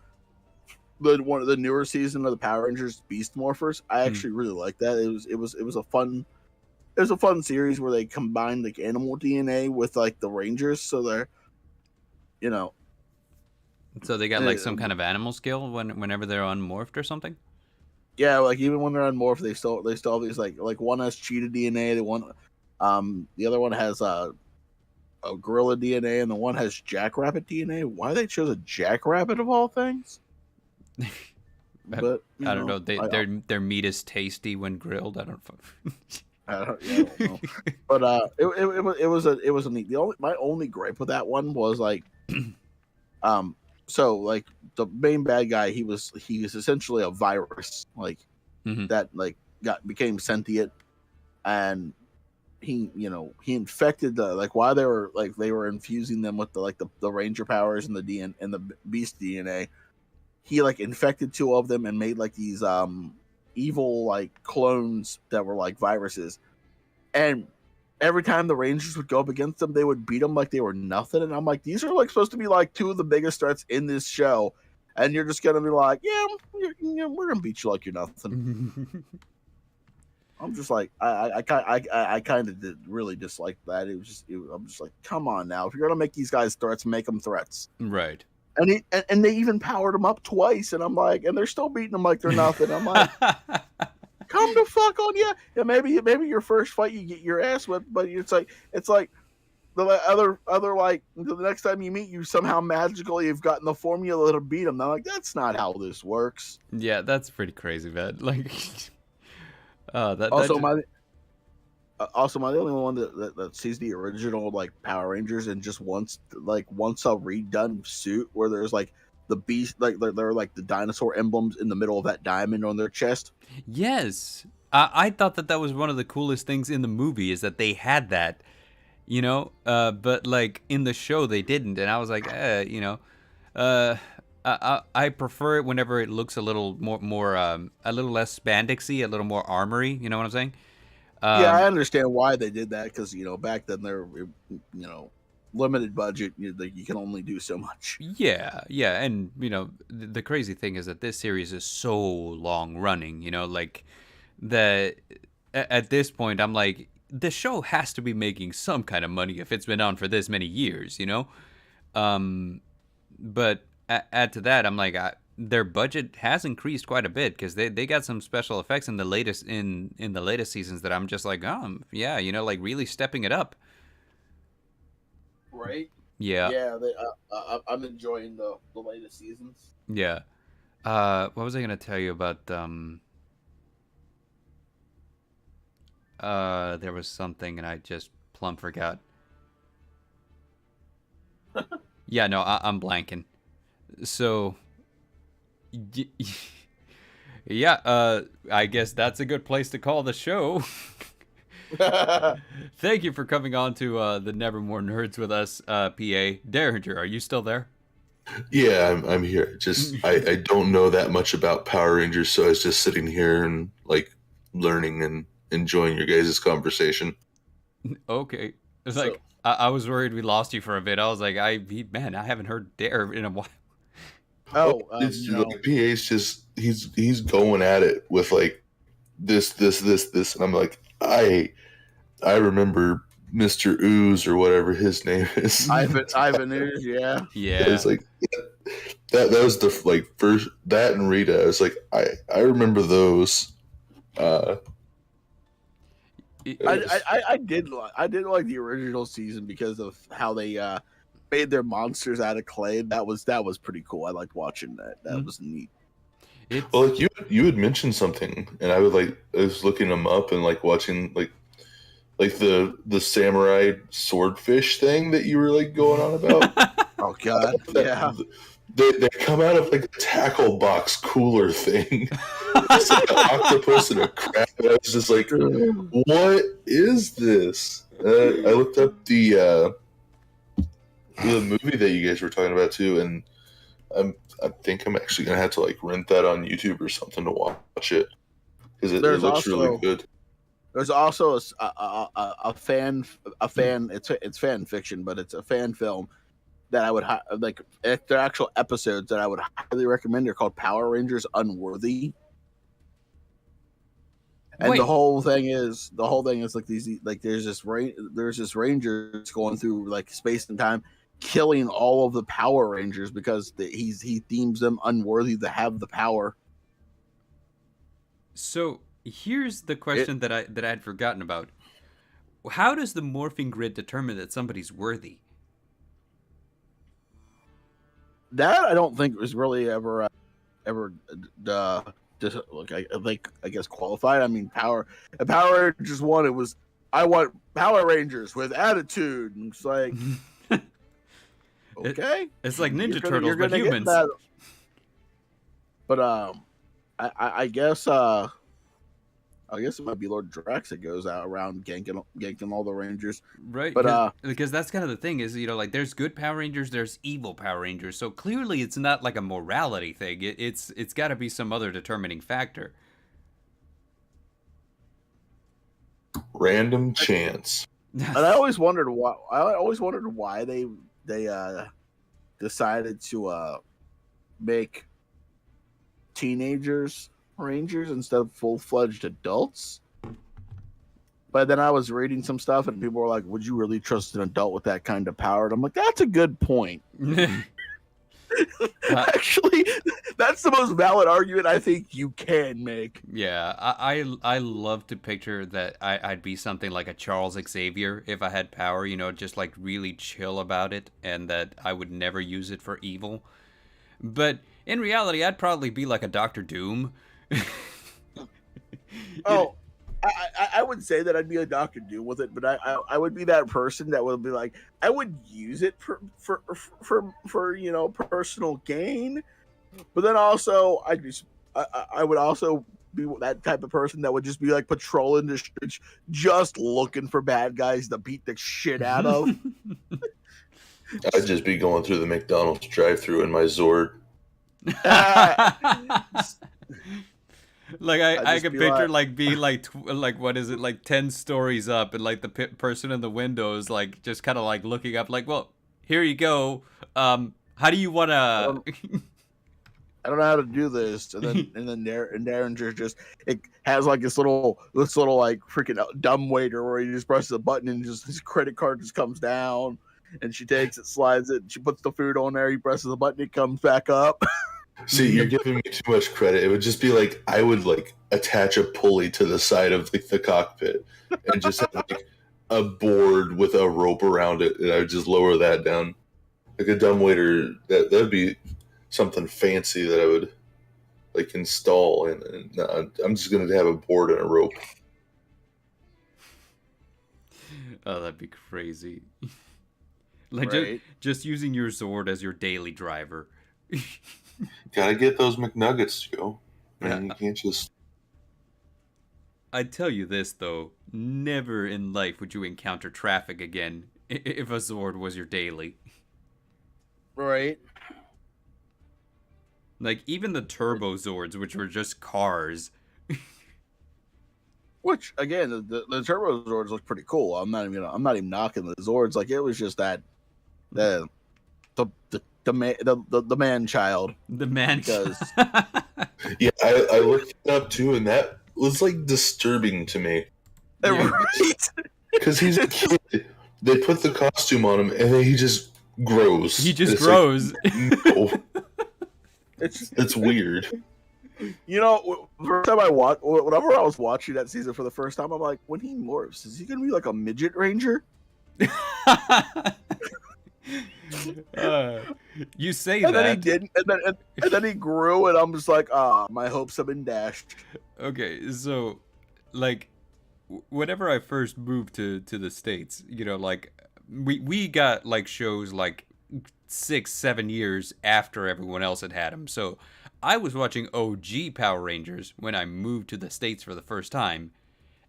One of the newer season of the Power Rangers Beast Morphers. I actually really like that. It was a fun series where they combined like animal DNA with like the Rangers, so they're, So they got like some kind of animal skill whenever they're unmorphed or something. Yeah, like even when they're unmorphed, they still have these like one has cheetah DNA, the other one has a gorilla DNA, and the one has jackrabbit DNA. Why they chose a jackrabbit of all things? But I don't know. Their meat is tasty when grilled. I don't know. But it was a neat. My only gripe with that one was like, so like the main bad guy, he was essentially a virus, like that like became sentient, and he infected the like while they were infusing them with the ranger powers and the DNA and the beast DNA. He like infected two of them and made like these evil like clones that were like viruses, and every time the Rangers would go up against them, they would beat them like they were nothing. And I'm like, these are like supposed to be like two of the biggest threats in this show, and you're just gonna be like, yeah, we're gonna beat you like you're nothing. I'm just like, I kind of did really dislike that. I'm just like, come on now, if you're gonna make these guys threats, make them threats, right? And they even powered them up twice, and I'm like, and they're still beating them like they're nothing. I'm like. Come the fuck on, yeah. Maybe your first fight you get your ass whipped, but it's like the other like the next time you meet, you somehow magically have gotten the formula to beat them. I'm like, that's not how this works. Yeah, that's pretty crazy, man. Like, also am I the only one that sees the original like Power Rangers and just wants a redone suit where there's like the beast, like they're like the dinosaur emblems in the middle of that diamond on their chest. Yes, I thought that was one of the coolest things in the movie is that they had that, but like in the show they didn't, and I was like, I prefer it whenever it looks a little more a little less spandexy, a little more armory. You know what I'm saying? Yeah, I understand why they did that because back then they're limited budget, you can only do so much. Yeah, and the crazy thing is that this series is so long running, like at this point I'm like, the show has to be making some kind of money if it's been on for this many years, but add to that, I'm like, their budget has increased quite a bit because they got some special effects in the latest seasons that I'm just like, yeah, like really stepping it up. Right? Yeah. I'm enjoying the latest seasons. Yeah. What was I going to tell you about? There was something and I just plumb forgot. Yeah, no, I'm blanking. So, yeah, I guess that's a good place to call the show. Thank you for coming on to the Nevermore Nerds with us, PA. Derringer, are you still there? Yeah, I'm here. Just I don't know that much about Power Rangers, so I was just sitting here and like learning and enjoying your guys' conversation. Okay, it's like I was worried we lost you for a bit. I was like, I haven't heard Dare in a while. It's like PA's just he's going at it with like this, and I'm like, I remember Mr. Ooze or whatever his name is. Ivan Ooze, yeah. It's like that was the like first, that and Rita. I was like, I remember those. I did like the original season because of how they made their monsters out of clay. That was pretty cool. I liked watching that. That was neat. Well, like you had mentioned something, and I was looking them up and like watching like the samurai swordfish thing that you were like going on about. Oh God, yeah. They come out of like a tackle box cooler thing. It's like an octopus and a crab. And I was just like, what is this? I looked up the movie that you guys were talking about too, and I think I'm actually gonna have to like rent that on YouTube or something to watch it because it looks really good. There's also a fan. It's fan fiction, but it's a fan film that I would like. They're actual episodes that I would highly recommend. They're called Power Rangers Unworthy. And the whole thing is like these like there's this Rangers going through like space and time, killing all of the Power Rangers because he deems them unworthy to have the power. So here's the question that I'd forgotten about. How does the morphing grid determine that somebody's worthy? That I don't think was really ever I guess qualified. I mean, Power Rangers one. It was, I want Power Rangers with attitude, and it's like, Okay, It's like Ninja Turtles, you're but gonna humans. get that. But I guess it might be Lord Drax that goes out around ganking all the Rangers. Right, But because that's kind of the thing is, like there's good Power Rangers, there's evil Power Rangers. So clearly it's not like a morality thing. It's got to be some other determining factor. Random chance. and I always wondered why they decided to make teenagers Rangers instead of full-fledged adults. But then I was reading some stuff and people were like, would you really trust an adult with that kind of power? And I'm like, that's a good point. Actually, that's the most valid argument I think you can make. Yeah, I love to picture that I'd be something like a Charles Xavier if I had power, just like really chill about it, and that I would never use it for evil. But in reality, I'd probably be like a Doctor Doom. Oh, I would say that I'd be a Doctor Doom with it, but I would be that person that would be like, I would use it for personal gain, but then also I would also be that type of person that would just be like patrolling the streets, just looking for bad guys to beat the shit out of. I'd just be going through the McDonald's drive-thru in my Zord. Like I could picture like being like what is it, like 10 stories up, and like the person in the window is like just kind of like looking up like, well, here you go. How do you want to? I don't know how to do this, and then Derringer just, it has like this little like freaking dumb waiter where he just presses a button and just his credit card just comes down, and she takes it, slides it, and she puts the food on there. He presses the button, it comes back up. See, you're giving me too much credit. It would just be like I would like attach a pulley to the side of like the cockpit and just have like a board with a rope around it, and I would just lower that down like a dumbwaiter. That'd be something fancy that I would like install, and I'm just gonna have a board and a rope. Oh, that'd be crazy. Like Right. just using your Zord as your daily driver. Gotta get those McNuggets, Joe. Man, Yeah. you can't just. I'd tell you this though, never in life would you encounter traffic again if a Zord was your daily. Right. Like even the Turbo Zords, which were just cars. Which again, the Turbo Zords look pretty cool. I'm not even knocking the Zords. Like it was just that the man child. The man. Because Yeah, I looked it up too, and that was like disturbing to me. Yeah. right. Because he's a kid. They put the costume on him, and then he just grows. He just It's grows. Like, no, It's it's weird. First time whenever I was watching that season for the first time, I'm like, when he morphs, is he gonna be like a midget ranger? You say And that. then he didn't, and then he grew, and I'm just like, my hopes have been dashed. Okay, so like whenever I first moved to the States, like we got like shows like 6-7 years after everyone else had them. So I was watching OG Power Rangers when I moved to the States for the first time,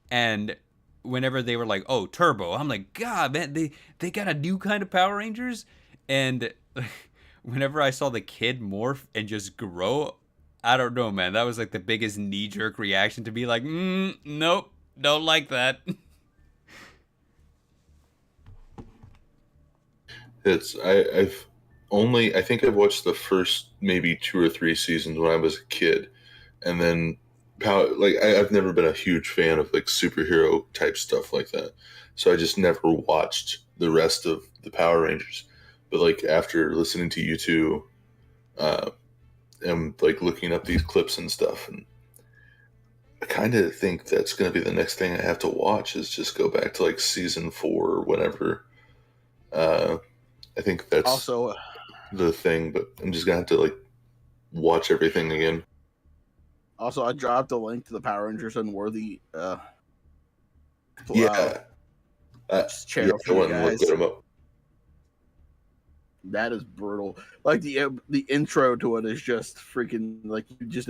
and whenever they were like, "Oh, Turbo," I'm like, "God, man, they got a new kind of Power Rangers." And whenever I saw the kid morph and just grow, I don't know, man, that was like the biggest knee-jerk reaction to be like, nope, don't like that. I think I've watched the first maybe 2 or 3 seasons when I was a kid, and then I've never been a huge fan of like superhero type stuff like that, so I just never watched the rest of the Power Rangers. But like after listening to you two, and like looking up these clips and stuff, and I kind of think that's going to be the next thing I have to watch is just go back to like season 4 or whatever. I think that's Also, the thing, but I'm just gonna have to like watch everything again. I dropped a link to the Power Rangers Unworthy Yeah, channel I for you went and guys. looked them up. That is brutal. Like the intro to it is just freaking like you just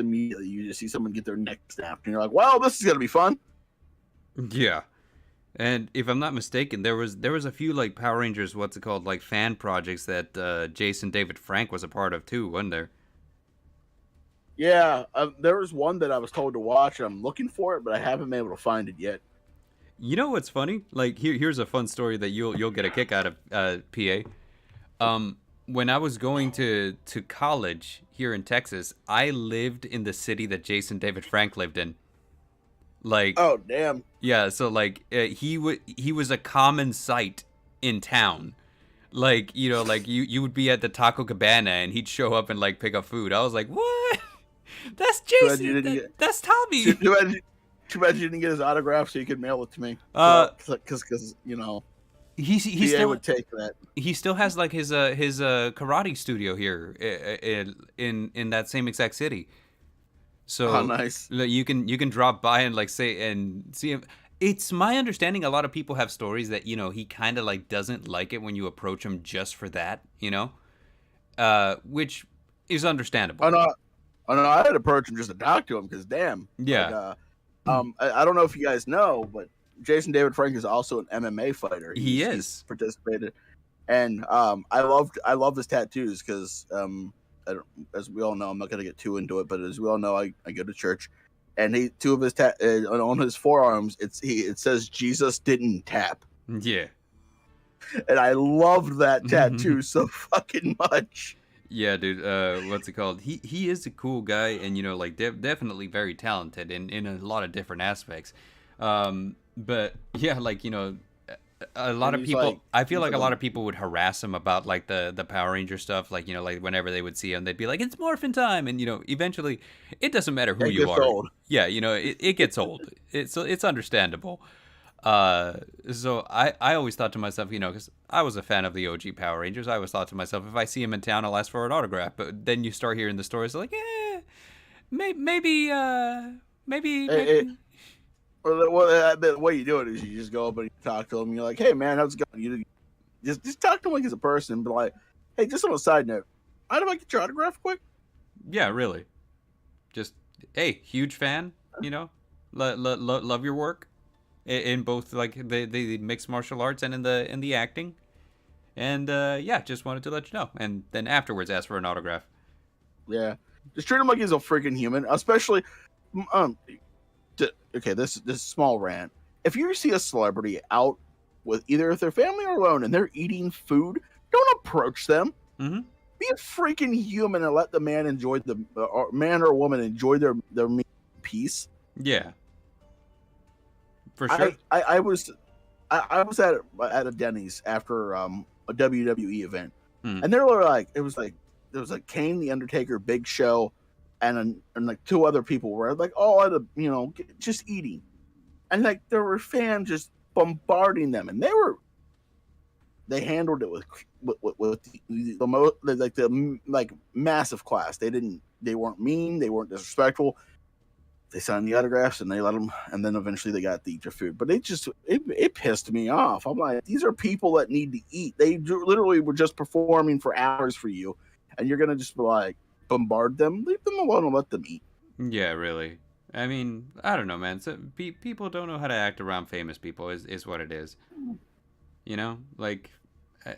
see someone get their neck snapped, and you're like, "Well, this is gonna be fun." Yeah. And if I'm not mistaken, there was a few like Power Rangers, what's it called, like fan projects that Jason David Frank was a part of too, wasn't there? Yeah, there was one that I was told to watch, and I'm looking for it, but I haven't been able to find it yet. You know what's funny? Like here's a fun story that you'll get a kick out of, PA. When I was going to college here in Texas, I lived in the city that Jason David Frank lived in. Like, oh damn, yeah, so like he was a common sight in town. Like, you know, like you would be at the Taco Cabana and he'd show up and like pick up food. I was like, what? That's Jason. That's Tommy. Too bad you didn't get his autograph so you could mail it to me. Because you know. He still would take that. He still has like his karate studio here in that same exact city. So nice. You can drop by and like say and see him. It's my understanding a lot of people have stories that, you know, he kind of like doesn't like it when you approach him just for that, you know, which is understandable. Oh no, I had to approach him just to talk to him because damn. Yeah. Like, I don't know if you guys know, but Jason David Frank is also an MMA fighter. He's participated, and I love his tattoos because as we all know, I'm not gonna get too into it, but as we all know, I go to church, and two of his on his forearms it says Jesus didn't tap. Yeah, and I loved that tattoo so fucking much. Yeah, dude. What's it called? He is a cool guy, and you know, like definitely very talented in a lot of different aspects. But yeah, like, you know, a lot of people. Like, I feel like a lot of people would harass him about like the Power Ranger stuff. Like, you know, like whenever they would see him, they'd be like, "It's morphin' time," and you know, eventually, it doesn't matter who you are. Old. Yeah, you know, it gets old. It's understandable. So I always thought to myself, you know, because I was a fan of the OG Power Rangers, I always thought to myself, if I see him in town, I'll ask for an autograph. But then you start hearing the stories like, maybe. Well, the way you do it is you just go up and you talk to him. You're like, "Hey, man, how's it going?" You just talk to him like he's a person, but like, "Hey, just on a side note, mind if I get your autograph quick?" Yeah, really. Just, hey, huge fan. You know, love your work in both like the mixed martial arts and in the acting, and yeah, just wanted to let you know, and then afterwards ask for an autograph. Yeah, just treat him like he's a freaking human, especially. Okay, this small rant. If you see a celebrity out with either their family or alone and they're eating food, don't approach them. Mm-hmm. Be a freaking human and let the man enjoy man or woman enjoy their meal in peace. Yeah, for sure. I was at a Denny's after a WWE event, and there were like there was like Kane, the Undertaker, Big Show, and like two other people were like all at a, you know, just eating, and like there were fans just bombarding them, and they handled it with the massive class. They weren't mean, they weren't disrespectful. They signed the autographs and they let them, and then eventually they got to eat their food. But it pissed me off. I'm like, these are people that need to eat. They literally were just performing for hours for you, and you're gonna just be like, bombard them? Leave them alone and let them eat. Yeah, really. I mean, I don't know, man. So, people don't know how to act around famous people. Is what it is. You know, like,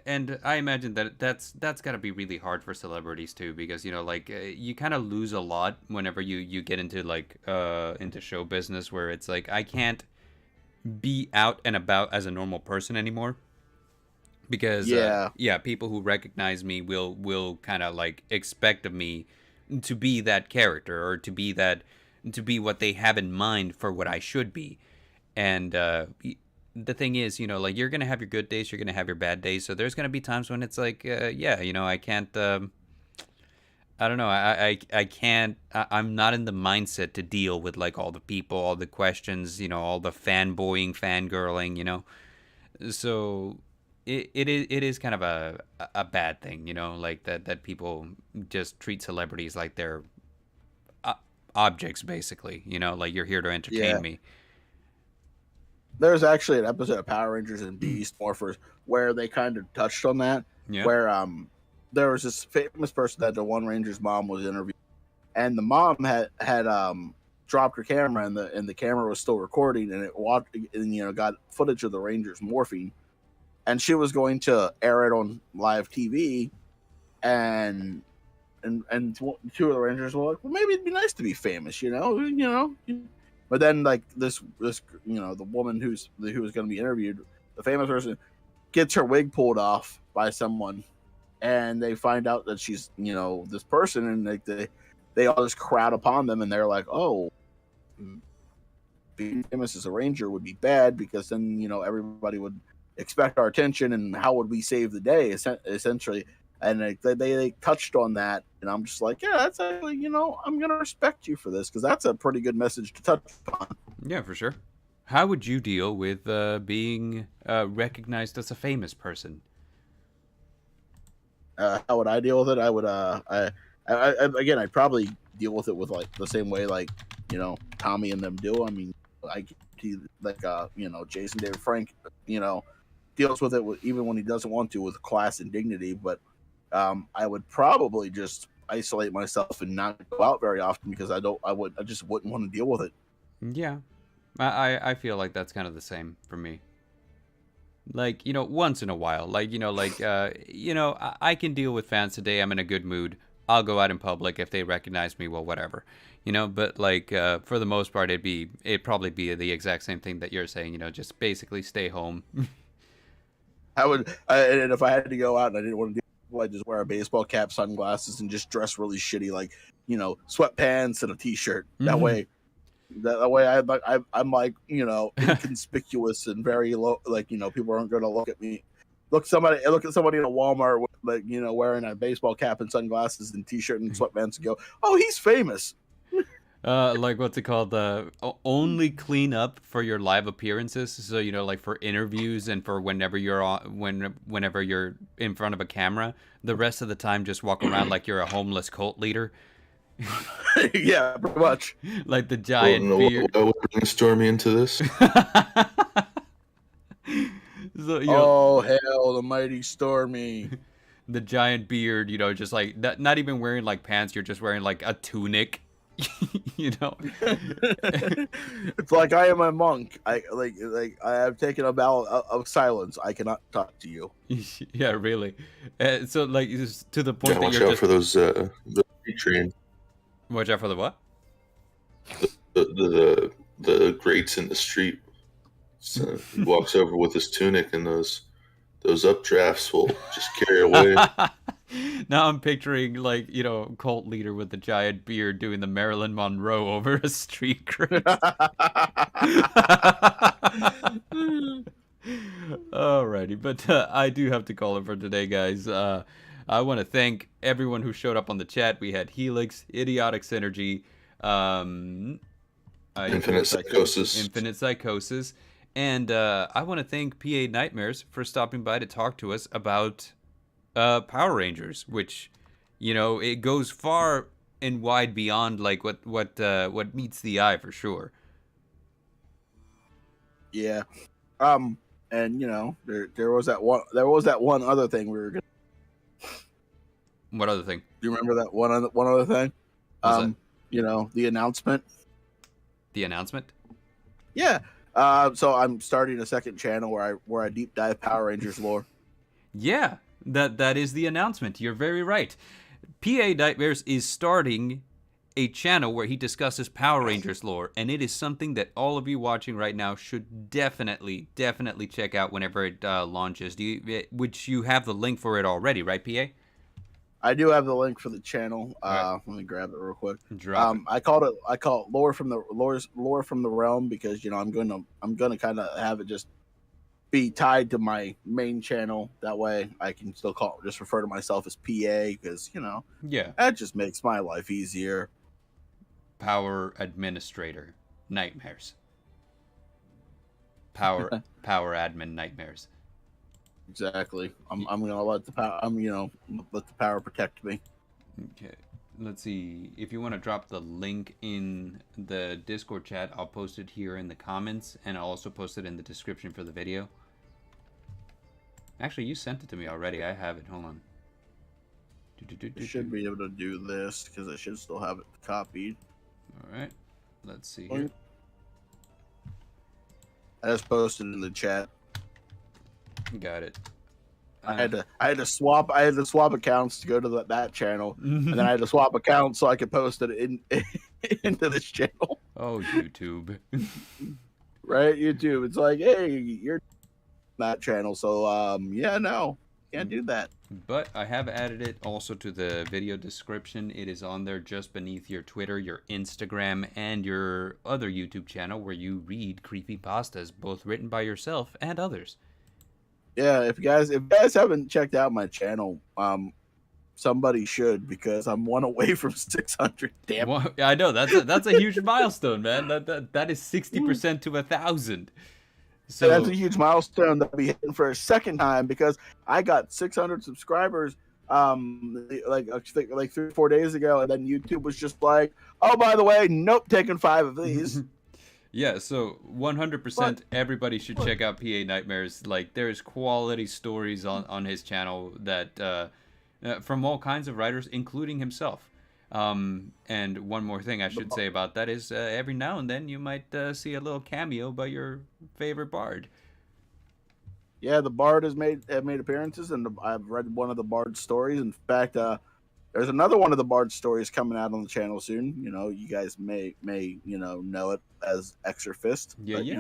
and I imagine that's got to be really hard for celebrities too, because you know, like, you kind of lose a lot whenever you get into like into show business, where it's like I can't be out and about as a normal person anymore. Because people who recognize me will kind of like expect of me to be that character, or to be what they have in mind for what I should be. And the thing is, you know, like, you're gonna have your good days, you're gonna have your bad days. So there's gonna be times when it's like, you know, I can't. I don't know. I can't. I'm not in the mindset to deal with like all the people, all the questions, you know, all the fanboying, fangirling, you know. So. It is kind of a bad thing, you know, like that people just treat celebrities like they're objects, basically, you know, like, you're here to entertain me. There's actually an episode of Power Rangers and Beast Morphers where they kind of touched on that, where there was this famous person that the One Ranger's mom was interviewing, and the mom had dropped her camera, and the camera was still recording, and it watched, and got footage of the Rangers morphing, and she was going to air it on live TV, and two of the Rangers were like, well, maybe it'd be nice to be famous, But then like this the woman who was going to be interviewed, the famous person, gets her wig pulled off by someone, and they find out that she's this person, and like they all just crowd upon them, and they're like, oh, being famous as a ranger would be bad, because then everybody would expect our attention, and how would we save the day essentially. And they touched on that, and I'm just like, yeah, that's actually, I'm gonna respect you for this, because that's a pretty good message to touch upon. Yeah, for sure. How would you deal with being recognized as a famous person? How would I deal with it? I would, again, I'd probably deal with it with like the same way like Tommy and them do. I mean, Jason David Frank, deals with it even when he doesn't want to, with class and dignity. But I would probably just isolate myself and not go out very often, because I just wouldn't want to deal with it. Yeah, I feel like that's kind of the same for me. Like, once in a while, like, I can deal with fans today. I'm in a good mood. I'll go out in public. If they recognize me, well, whatever, but like, for the most part, it'd probably be the exact same thing that you're saying, just basically stay home. And if I had to go out and I didn't want to do it, I'd just wear a baseball cap, sunglasses, and just dress really shitty, like, sweatpants and a t-shirt. That way I'm like, inconspicuous and very low, like, people aren't going to look at me. Look at somebody in a Walmart with, like, wearing a baseball cap and sunglasses and t-shirt and sweatpants and go, oh, he's famous. Like, what's it called? Only clean up for your live appearances. So, like for interviews and for whenever you're in front of a camera. The rest of the time, just walk around like you're a homeless cult leader. Yeah, pretty much. Like the giant beard. Why would brainstorm me into this? So, hail the mighty Stormy. The giant beard, just like not even wearing like pants. You're just wearing like a tunic. It's like, I am a monk. I have taken a vow of silence. I cannot talk to you. Yeah, really. So like, to the point that watch you're out just for those the train. Watch out for the what? The grates in the street. So he walks over with his tunic, and those updrafts will just carry away. Now I'm picturing, like, cult leader with the giant beard doing the Marilyn Monroe over a street grate. Alrighty, but I do have to call it for today, guys. I want to thank everyone who showed up on the chat. We had Helix, Idiotic Synergy, Infinite Psychosis, and I want to thank PA Nightmares for stopping by to talk to us about Power Rangers, which, it goes far and wide beyond like what meets the eye for sure. Yeah, and there was that one other thing we were gonna. What other thing? Do you remember that one other thing? The announcement. The announcement? Yeah. So I'm starting a second channel where I deep dive Power Rangers lore. Yeah, that is the announcement. You're very right. PA Nightmares is starting a channel where he discusses Power Rangers lore, and it is something that all of you watching right now should definitely check out whenever it launches. Which you have the link for it already, right, PA? I do have the link for the channel. Right. Let me grab it real quick. I call it lore from the realm, because I'm gonna kind of have it just be tied to my main channel. That way I can still just refer to myself as PA, because that just makes my life easier. Power Administrator Nightmares. Power Admin Nightmares. Exactly. I'm gonna let the power. Let the power protect me. Okay. Let's see. If you want to drop the link in the Discord chat, I'll post it here in the comments, and I'll also post it in the description for the video. Actually, you sent it to me already. I have it. Hold on. I should be able to do this because I should still have it copied. All right. Let's see here. I just posted in the chat. Got it. I had to swap accounts to go to that channel, and then I had to swap accounts so I could post it into this channel. Oh, YouTube. Right, YouTube. It's like, hey, you're that channel, so yeah, no, can't do that. But I have added it also to the video description. It is on there just beneath your Twitter, your Instagram, and your other YouTube channel where you read creepypastas, both written by yourself and others. Yeah, if you guys haven't checked out my channel, somebody should, because I'm one away from 600. Damn. Well, I know that's a huge milestone, man. That is 60% to 1,000. So that's a huge milestone that I'll be hitting for a second time, because I got 600 subscribers like 3 or 4 days ago, and then YouTube was just like, oh, by the way, nope, taking 5 of these. Yeah, so 100% everybody should check out PA Nightmares. Like, there's quality stories on his channel that from all kinds of writers, including himself. And one more thing I should say about that is every now and then you might see a little cameo by your favorite bard. Yeah, the bard has made appearances, and I've read one of the bard's stories. In fact, there's another one of the bard stories coming out on the channel soon. You know, you guys may know it as Extra Fist. Yeah, but, yeah. You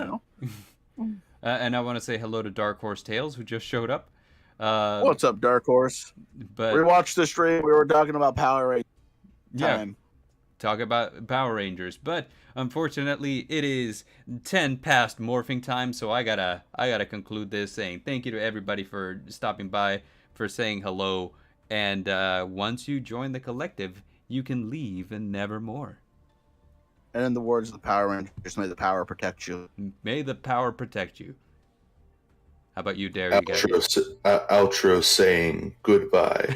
know. And I want to say hello to Dark Horse Tales, who just showed up. What's up, Dark Horse? But we watched the stream. We were talking about Power Rangers. Yeah, talk about Power Rangers. But unfortunately, it is 10 past morphing time, so I gotta conclude this saying thank you to everybody for stopping by, for saying hello. And once you join the collective, you can leave and nevermore. And in the words of the Power Rangers, may the power protect you. May the power protect you. How about you, Derry? Outro saying goodbye.